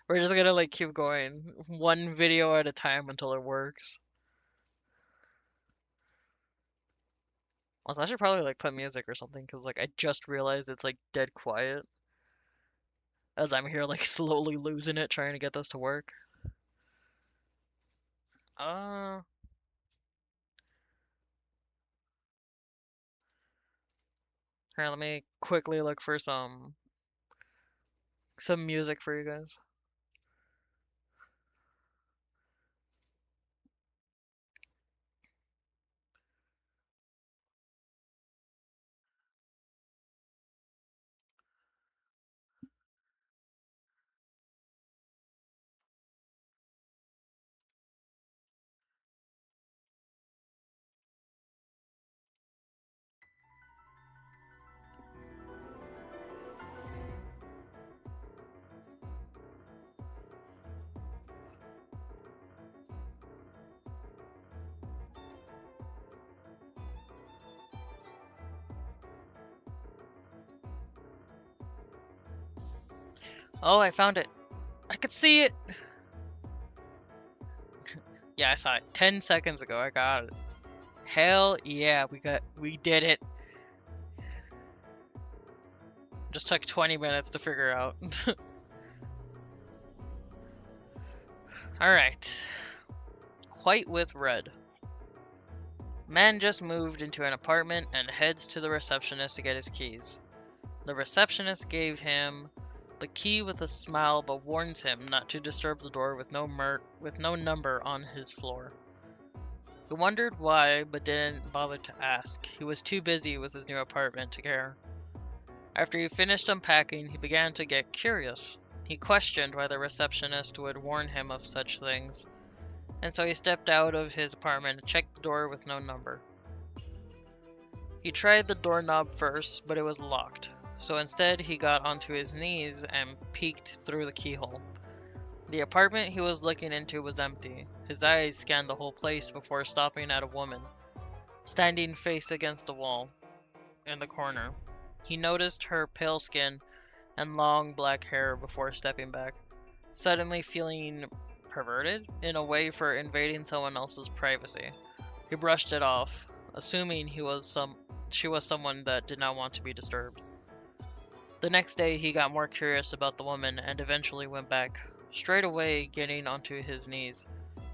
Speaker 1: We're just gonna like keep going, one video at a time until it works. Also, I should probably like put music or something because like I just realized it's like dead quiet as I'm here like slowly losing it trying to get this to work. Uh, Here, let me quickly look for some music for you guys. Oh, I found it. I could see it. Yeah, I saw it 10 seconds ago. I got it. Hell yeah, we did it. Just took 20 minutes to figure out. All right. White with red. Man just moved into an apartment and heads to the receptionist to get his keys. The receptionist gave him the key with a smile but warns him not to disturb the door with no number on his floor. He wondered why but didn't bother to ask. He was too busy with his new apartment to care. After he finished unpacking, he began to get curious. He questioned why the receptionist would warn him of such things, and so he stepped out of his apartment and checked the door with no number. He tried the doorknob first, but it was locked, so instead he got onto his knees and peeked through the keyhole. The apartment he was looking into was empty. His eyes scanned the whole place before stopping at a woman, standing face against the wall in the corner. He noticed her pale skin and long black hair before stepping back, suddenly feeling perverted in a way for invading someone else's privacy. He brushed it off, assuming she was someone that did not want to be disturbed. The next day he got more curious about the woman and eventually went back. Straight away getting onto his knees,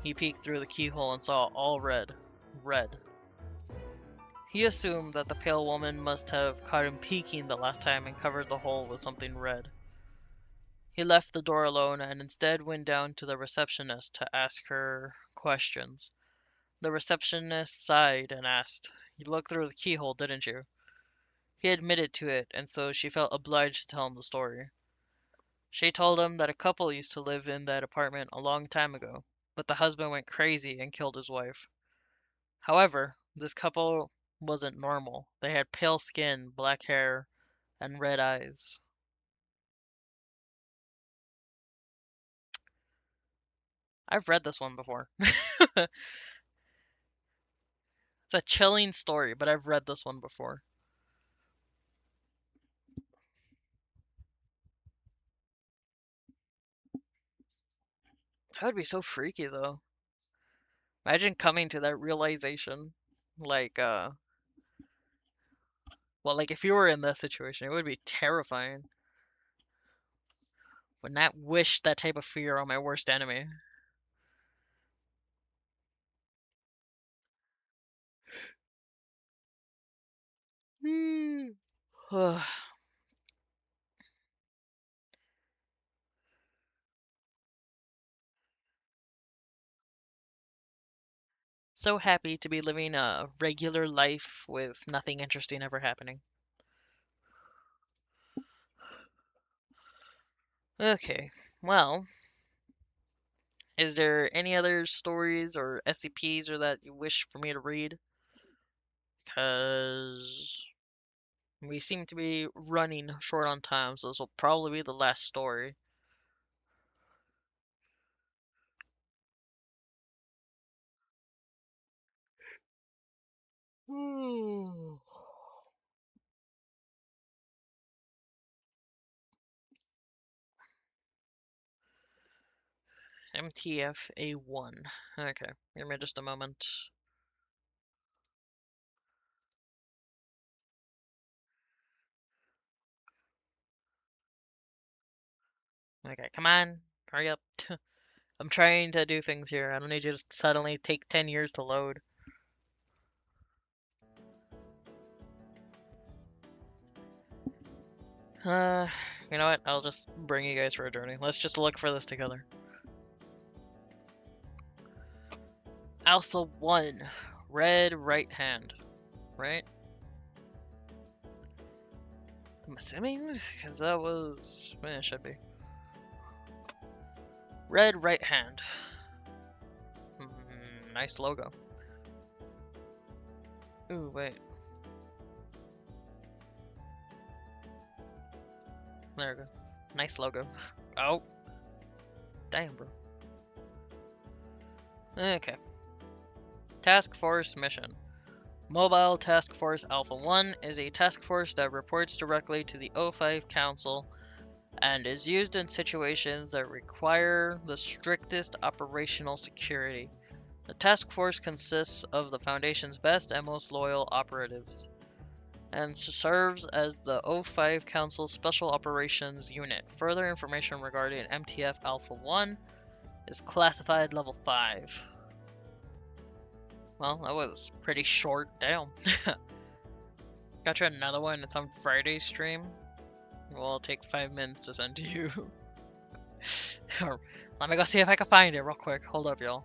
Speaker 1: he peeked through the keyhole and saw all red. Red. He assumed that the pale woman must have caught him peeking the last time and covered the hole with something red. He left the door alone and instead went down to the receptionist to ask her questions. The receptionist sighed and asked, "You looked through the keyhole, didn't you?" He admitted to it, and so she felt obliged to tell him the story. She told him that a couple used to live in that apartment a long time ago, but the husband went crazy and killed his wife. However, this couple wasn't normal. They had pale skin, black hair, and red eyes. I've read this one before. It's a chilling story, but I've read this one before. That would be so freaky though. Imagine coming to that realization. Like, well, like if you were in that situation, it would be terrifying. Would not wish that type of fear on my worst enemy. So happy to be living a regular life with nothing interesting ever happening. Okay, well, is there any other stories or SCPs or that you wish for me to read? Because we seem to be running short on time, so this will probably be the last story. MTF-A1. Okay, give me just a moment. Okay, come on, hurry up. I'm trying to do things here. I don't need you to suddenly take 10 years to load. Uh, you know what? I'll just bring you guys for a journey. Let's just look for this together. Alpha 1. Red right hand. Right? I'm assuming? Because that was... it should be. Red right hand. Nice logo. Ooh, wait. There we go. Nice logo. Oh. Damn, bro. Okay. Task Force mission. Mobile Task Force Alpha 1 is a task force that reports directly to the O5 Council and is used in situations that require the strictest operational security. The task force consists of the Foundation's best and most loyal operatives, and serves as the O5 Council Special Operations Unit. Further information regarding MTF Alpha 1 is classified level 5. Well, that was pretty short. Damn. Got you another one. It's on Friday stream. Well, it'll take 5 minutes to send to you. Let me go see if I can find it real quick. Hold up, y'all.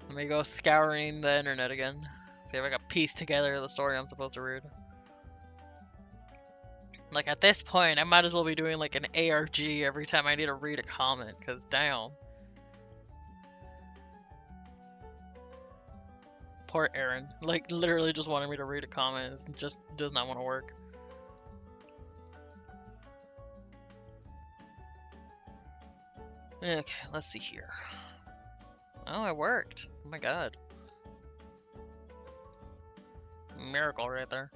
Speaker 1: Let me go scouring the internet again. See if I can piece together the story I'm supposed to read. Like, at this point, I might as well be doing like an ARG every time I need to read a comment, because damn. Poor Aaron. Like, literally just wanted me to read a comment. It just does not want to work. Okay, let's see here. Oh, it worked. Oh my god. Miracle right there.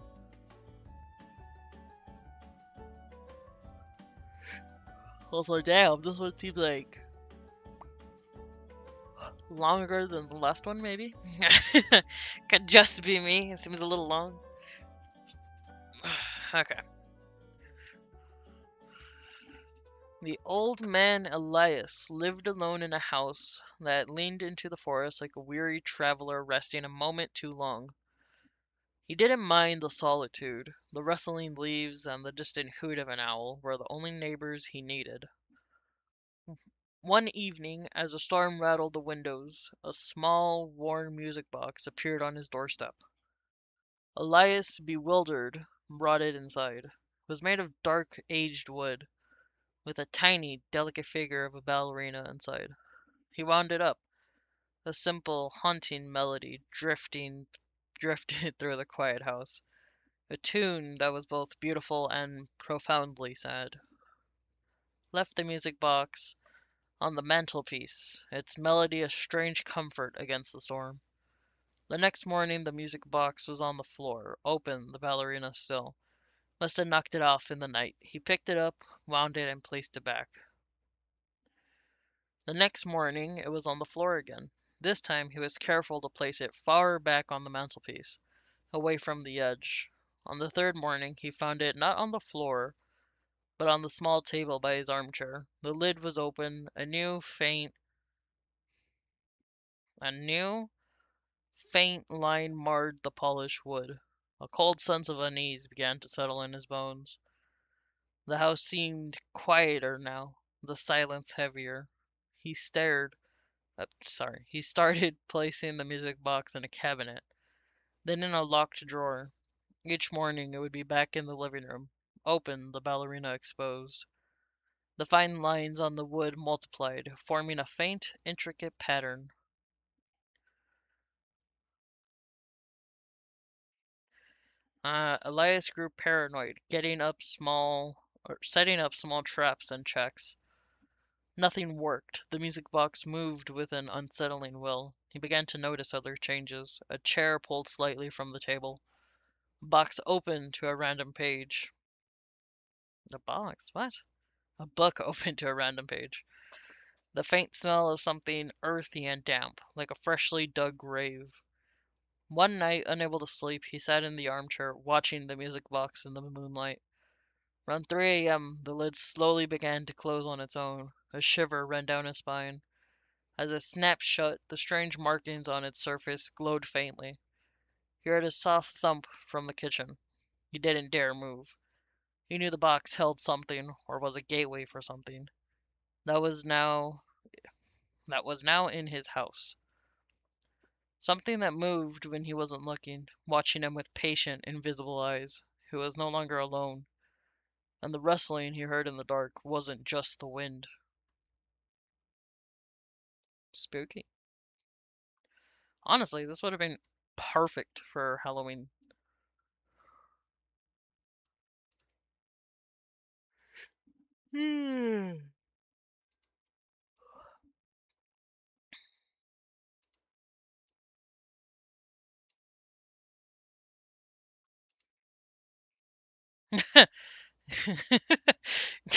Speaker 1: Also, damn, this one seems like longer than the last one, maybe? Could just be me. It seems a little long. Okay. The old man Elias lived alone in a house that leaned into the forest like a weary traveler resting a moment too long. He didn't mind the solitude. The rustling leaves and the distant hoot of an owl were the only neighbors he needed. One evening, as the storm rattled the windows, a small, worn music box appeared on his doorstep. Elias, bewildered, brought it inside. It was made of dark, aged wood, with a tiny, delicate figure of a ballerina inside. He wound it up. A simple, haunting melody drifted through the quiet house. A tune that was both beautiful and profoundly sad. Left the music box on the mantelpiece, its melody a strange comfort against the storm. The next morning the music box was on the floor, open, the ballerina still. Must have knocked it off in the night. He picked it up, wound it, and placed it back. The next morning it was on the floor again. This time he was careful to place it far back on the mantelpiece, away from the edge. On the third morning he found it not on the floor, but on the small table by his armchair. The lid was open. A new, faint line marred the polished wood. A cold sense of unease began to settle in his bones. The house seemed quieter now, the silence heavier. He he started placing the music box in a cabinet, then in a locked drawer. Each morning it would be back in the living room, open, the ballerina exposed. The fine lines on the wood multiplied, forming a faint, intricate pattern. Elias grew paranoid, setting up small traps and checks. Nothing worked. The music box moved with an unsettling will. He began to notice other changes. A chair pulled slightly from the table. A box opened to a random page. A box? What? A book opened to a random page. The faint smell of something earthy and damp, like a freshly dug grave. One night, unable to sleep, he sat in the armchair, watching the music box in the moonlight. Around 3 a.m., the lid slowly began to close on its own. A shiver ran down his spine. As it snapped shut, the strange markings on its surface glowed faintly. He heard a soft thump from the kitchen. He didn't dare move. He knew the box held something, or was a gateway for something. That was now that was now in his house. Something that moved when he wasn't looking, watching him with patient, invisible eyes. He was no longer alone, and the rustling he heard in the dark wasn't just the wind. Spooky. Honestly, this would have been perfect for Halloween.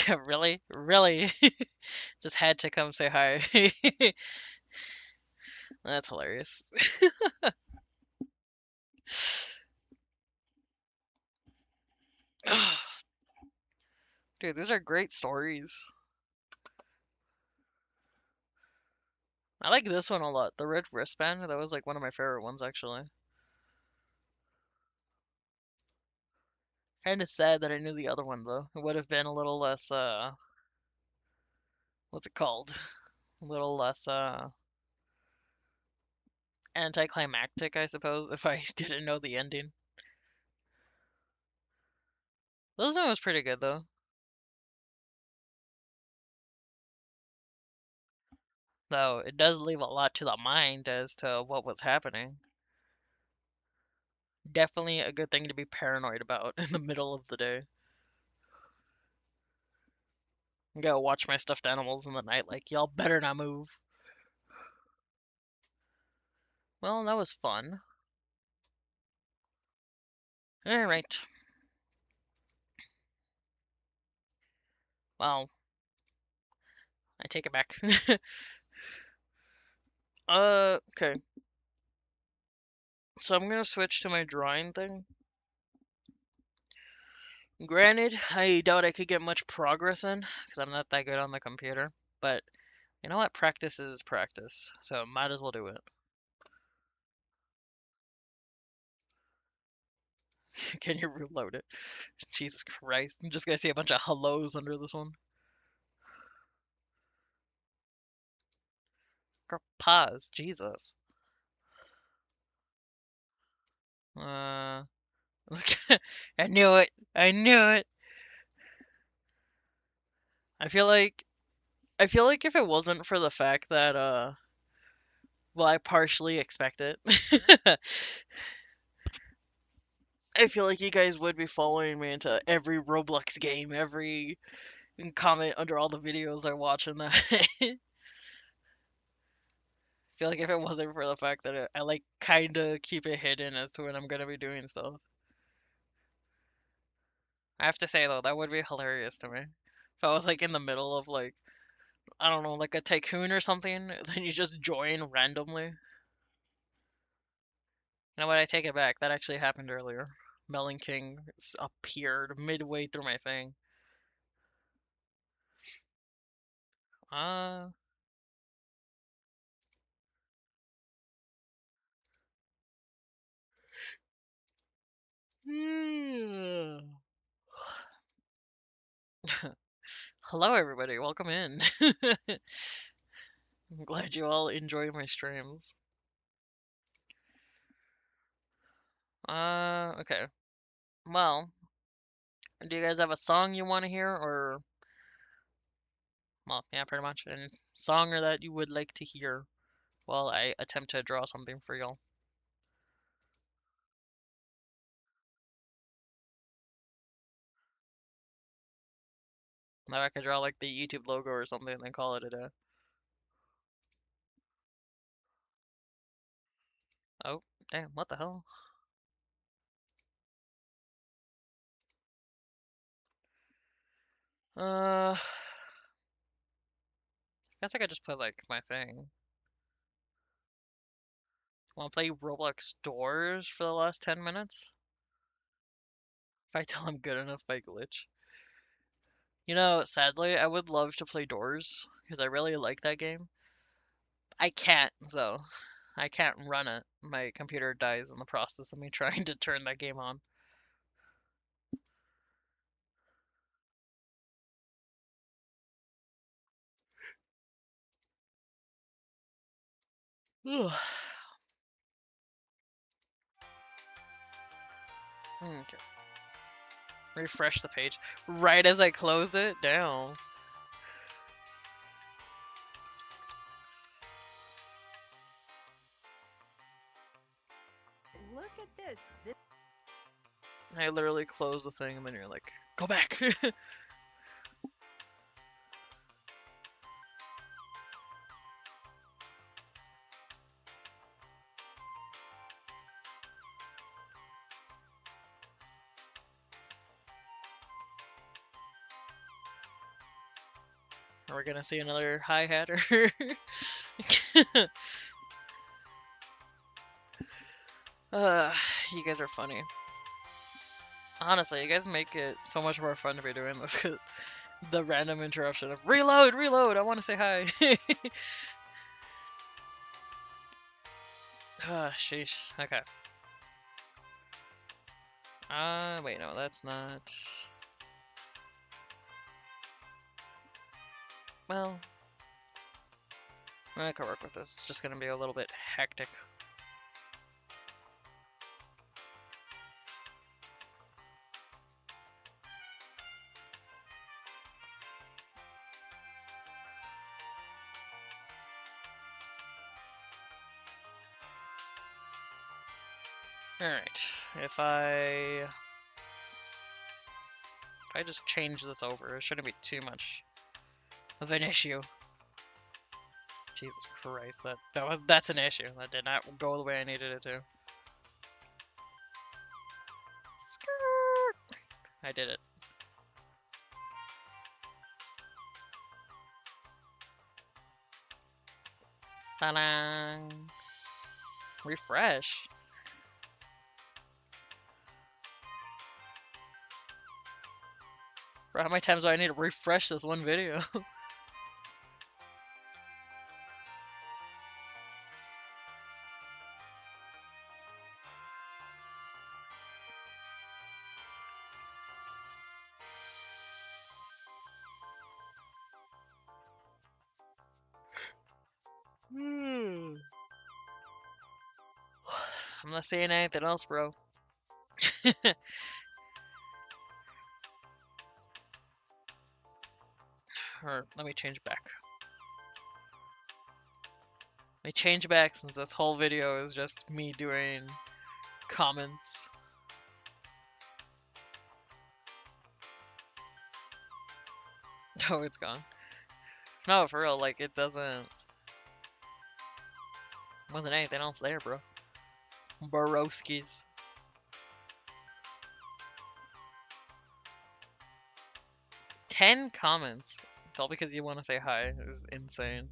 Speaker 1: Yeah, really? Really? Just had to come say hi. That's hilarious. Dude, these are great stories. I like this one a lot. The red wristband, that was like one of my favorite ones actually. Kind of sad that I knew the other one though. It would have been a little less what's it called? A little less anticlimactic, I suppose, if I didn't know the ending. This one was pretty good though. Though it does leave a lot to the mind as to what was happening. Definitely a good thing to be paranoid about in the middle of the day. Go watch my stuffed animals in the night, like, y'all better not move. Well, that was fun. Alright. Well, I take it back. Okay. So I'm gonna switch to my drawing thing. Granted, I doubt I could get much progress in, because I'm not that good on the computer. But, you know what? Practice is practice. So might as well do it. Can you reload it? Jesus Christ. I'm just gonna see a bunch of hellos under this one. Pause. Jesus. Uh, I knew it. I knew it. I feel like if it wasn't for the fact that well, I partially expect it. I feel like you guys would be following me into every Roblox game, every comment under all the videos I watch and that. I feel like if it wasn't for the fact that I like kind of keep it hidden as to when I'm gonna be doing stuff. I have to say though, that would be hilarious to me. If I was like in the middle of like, I don't know, like a tycoon or something, then you just join randomly. You know what? I take it back. That actually happened earlier. Melon King appeared midway through my thing. Uh, hello everybody, welcome in. I'm glad you all enjoy my streams. Okay. Well, do you guys have a song you want to hear, or well, yeah, pretty much, a song or that you would like to hear while I attempt to draw something for y'all? Now I could draw like the YouTube logo or something and then call it a day. Oh, damn, what the hell? I guess I could just put like my thing. Want to play Roblox Doors for the last 10 minutes? If I tell I'm good enough by glitch. You know, sadly, I would love to play Doors because I really like that game. I can't, though. I can't run it. My computer dies in the process of me trying to turn that game on. Ugh. Okay. Refresh the page. Right as I close it? Down.
Speaker 3: Look at this.
Speaker 1: I literally close the thing and then you're like, go back! Are we gonna see another hi-hatter? uh, you guys are funny. Honestly, you guys make it so much more fun to be doing this. The random interruption of reload, reload, I want to say hi. Ah, sheesh. Okay. Wait, no, that's not. Well, I could work with this. It's just gonna be a little bit hectic. Alright, if I just change this over, it shouldn't be too much of an issue. Jesus Christ, that's an issue. That did not go the way I needed it to. Skirt. I did it. Ta-da! Refresh. Bro, how many times do I need to refresh this one video? I'm not saying anything else, bro. Or let me change back. Let me change back since this whole video is just me doing comments. Oh, it's gone. No, for real, like it doesn't. Wasn't anything else there, bro. Borowskis. 10 comments. All because you want to say hi is insane.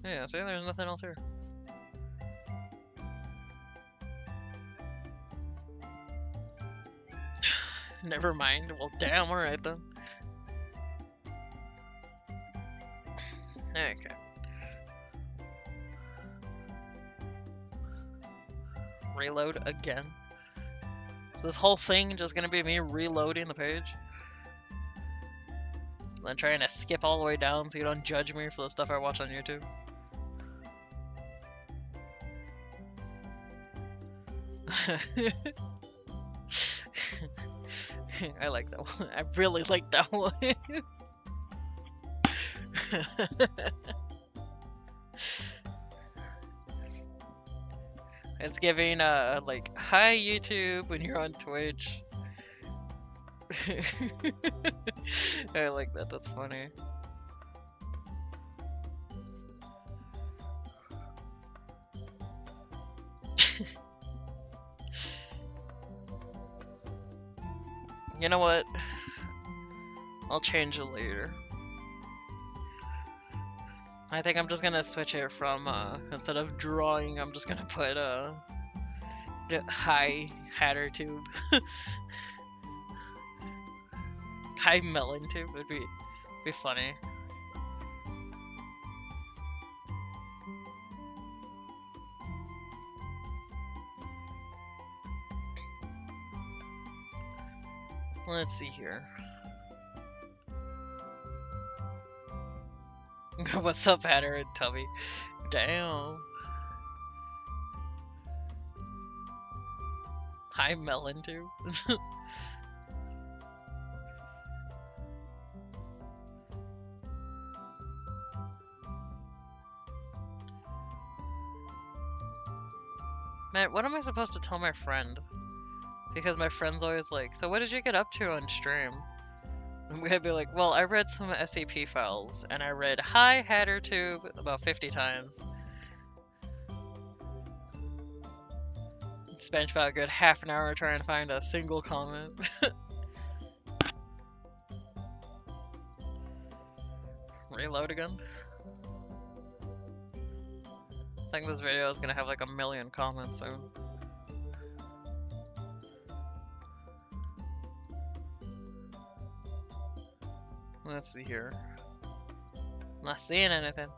Speaker 1: Yeah, see, there's nothing else here. Never mind. Well, damn, alright then. Okay. Reload again. This whole thing just gonna be me reloading the page? And then trying to skip all the way down so you don't judge me for the stuff I watch on YouTube? I like that one. I really like that one. It's giving like, hi YouTube when you're on Twitch. I like that, that's funny. You know what? I'll change it later. I think I'm just gonna switch it from, instead of drawing, I'm just gonna put, hi Hatter Tube. Hi Melon Tube would be funny. Let's see here. What's up, Hatter and Tubby? Damn. Hi, Melon too. Man, what am I supposed to tell my friend? Because my friend's always like, so what did you get up to on stream? And we'd be like, well, I read some SCP files, and I read hi HatterTube about 50 times. Spent about a good half an hour trying to find a single comment. Reload again. I think this video is gonna have like 1,000,000 comments soon. Let's see here. Not seeing anything.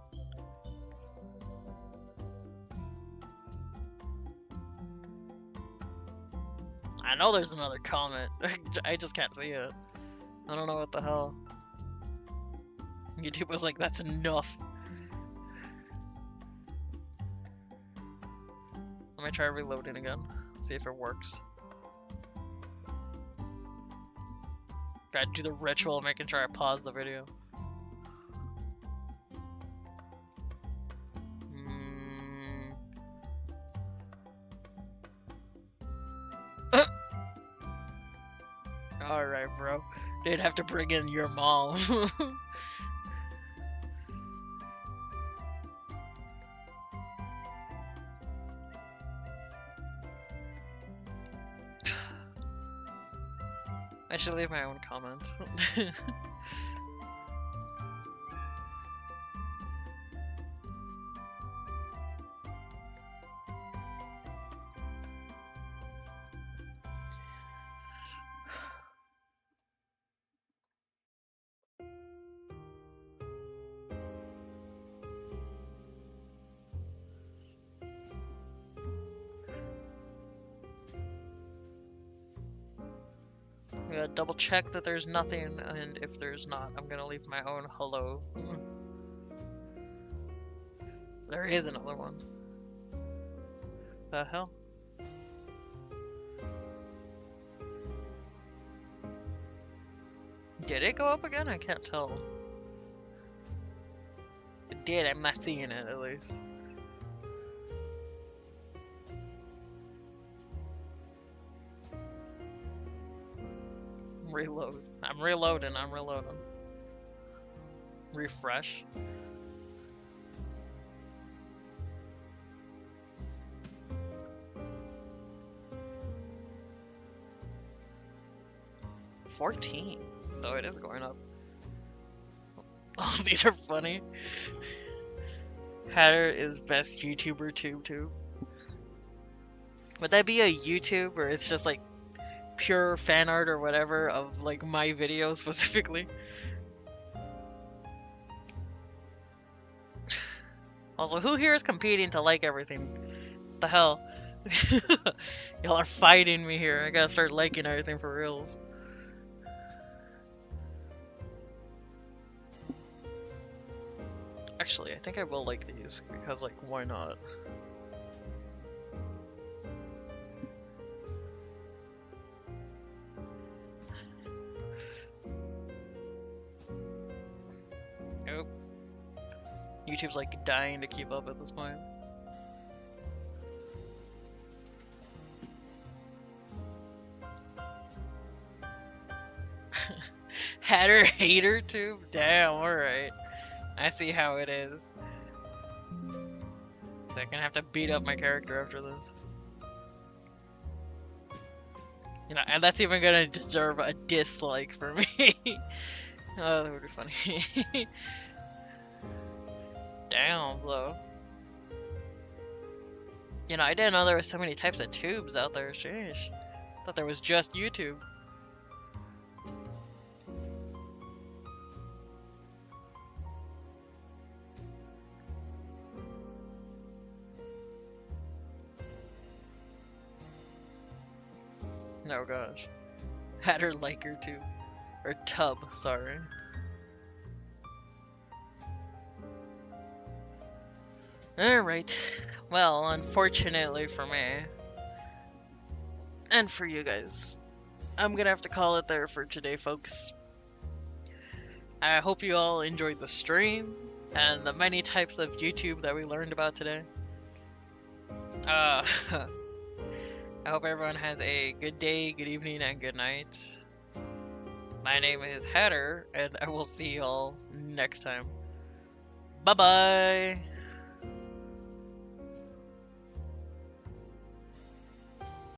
Speaker 1: I know there's another comment. I just can't see it. I don't know what the hell. YouTube was like, that's enough. Let me try reloading again. See if it works. Gotta do the ritual of making sure I pause the video. Alright, bro. They'd have to bring in your mom. I should leave my own comment. I'm gonna double check that there's nothing, and if there's not, I'm gonna leave my own hello. There is another one. The hell? Did it go up again? I can't tell. It did, I'm not seeing it at least. Reload. I'm reloading, I'm reloading. Refresh. $14. So it is going up. Oh, these are funny. Hatter is best YouTuber tube. Would that be a YouTube or it's just like pure fan art or whatever of like my video specifically? Also, who here is competing to like everything? What the hell? Y'all are fighting me here. I gotta start liking everything for reals. Actually, I think I will like these because, like, why not? Nope. YouTube's like dying to keep up at this point. Hatter hater tube? Damn, alright. I see how it is. So I'm gonna have to beat up my character after this. You know, and that's even gonna deserve a dislike for me. Oh, that would be funny. Damn, though. You know, I didn't know there were so many types of tubes out there. Sheesh. Thought there was just YouTube. Oh gosh. Hatter liker tube. Or tub, sorry. Alright. Well, unfortunately for me, and for you guys, I'm gonna have to call it there for today, folks. I hope you all enjoyed the stream and the many types of YouTube that we learned about today. I hope everyone has a good day, good evening, and good night. My name is Hatter, and I will see you all next time. Bye-bye!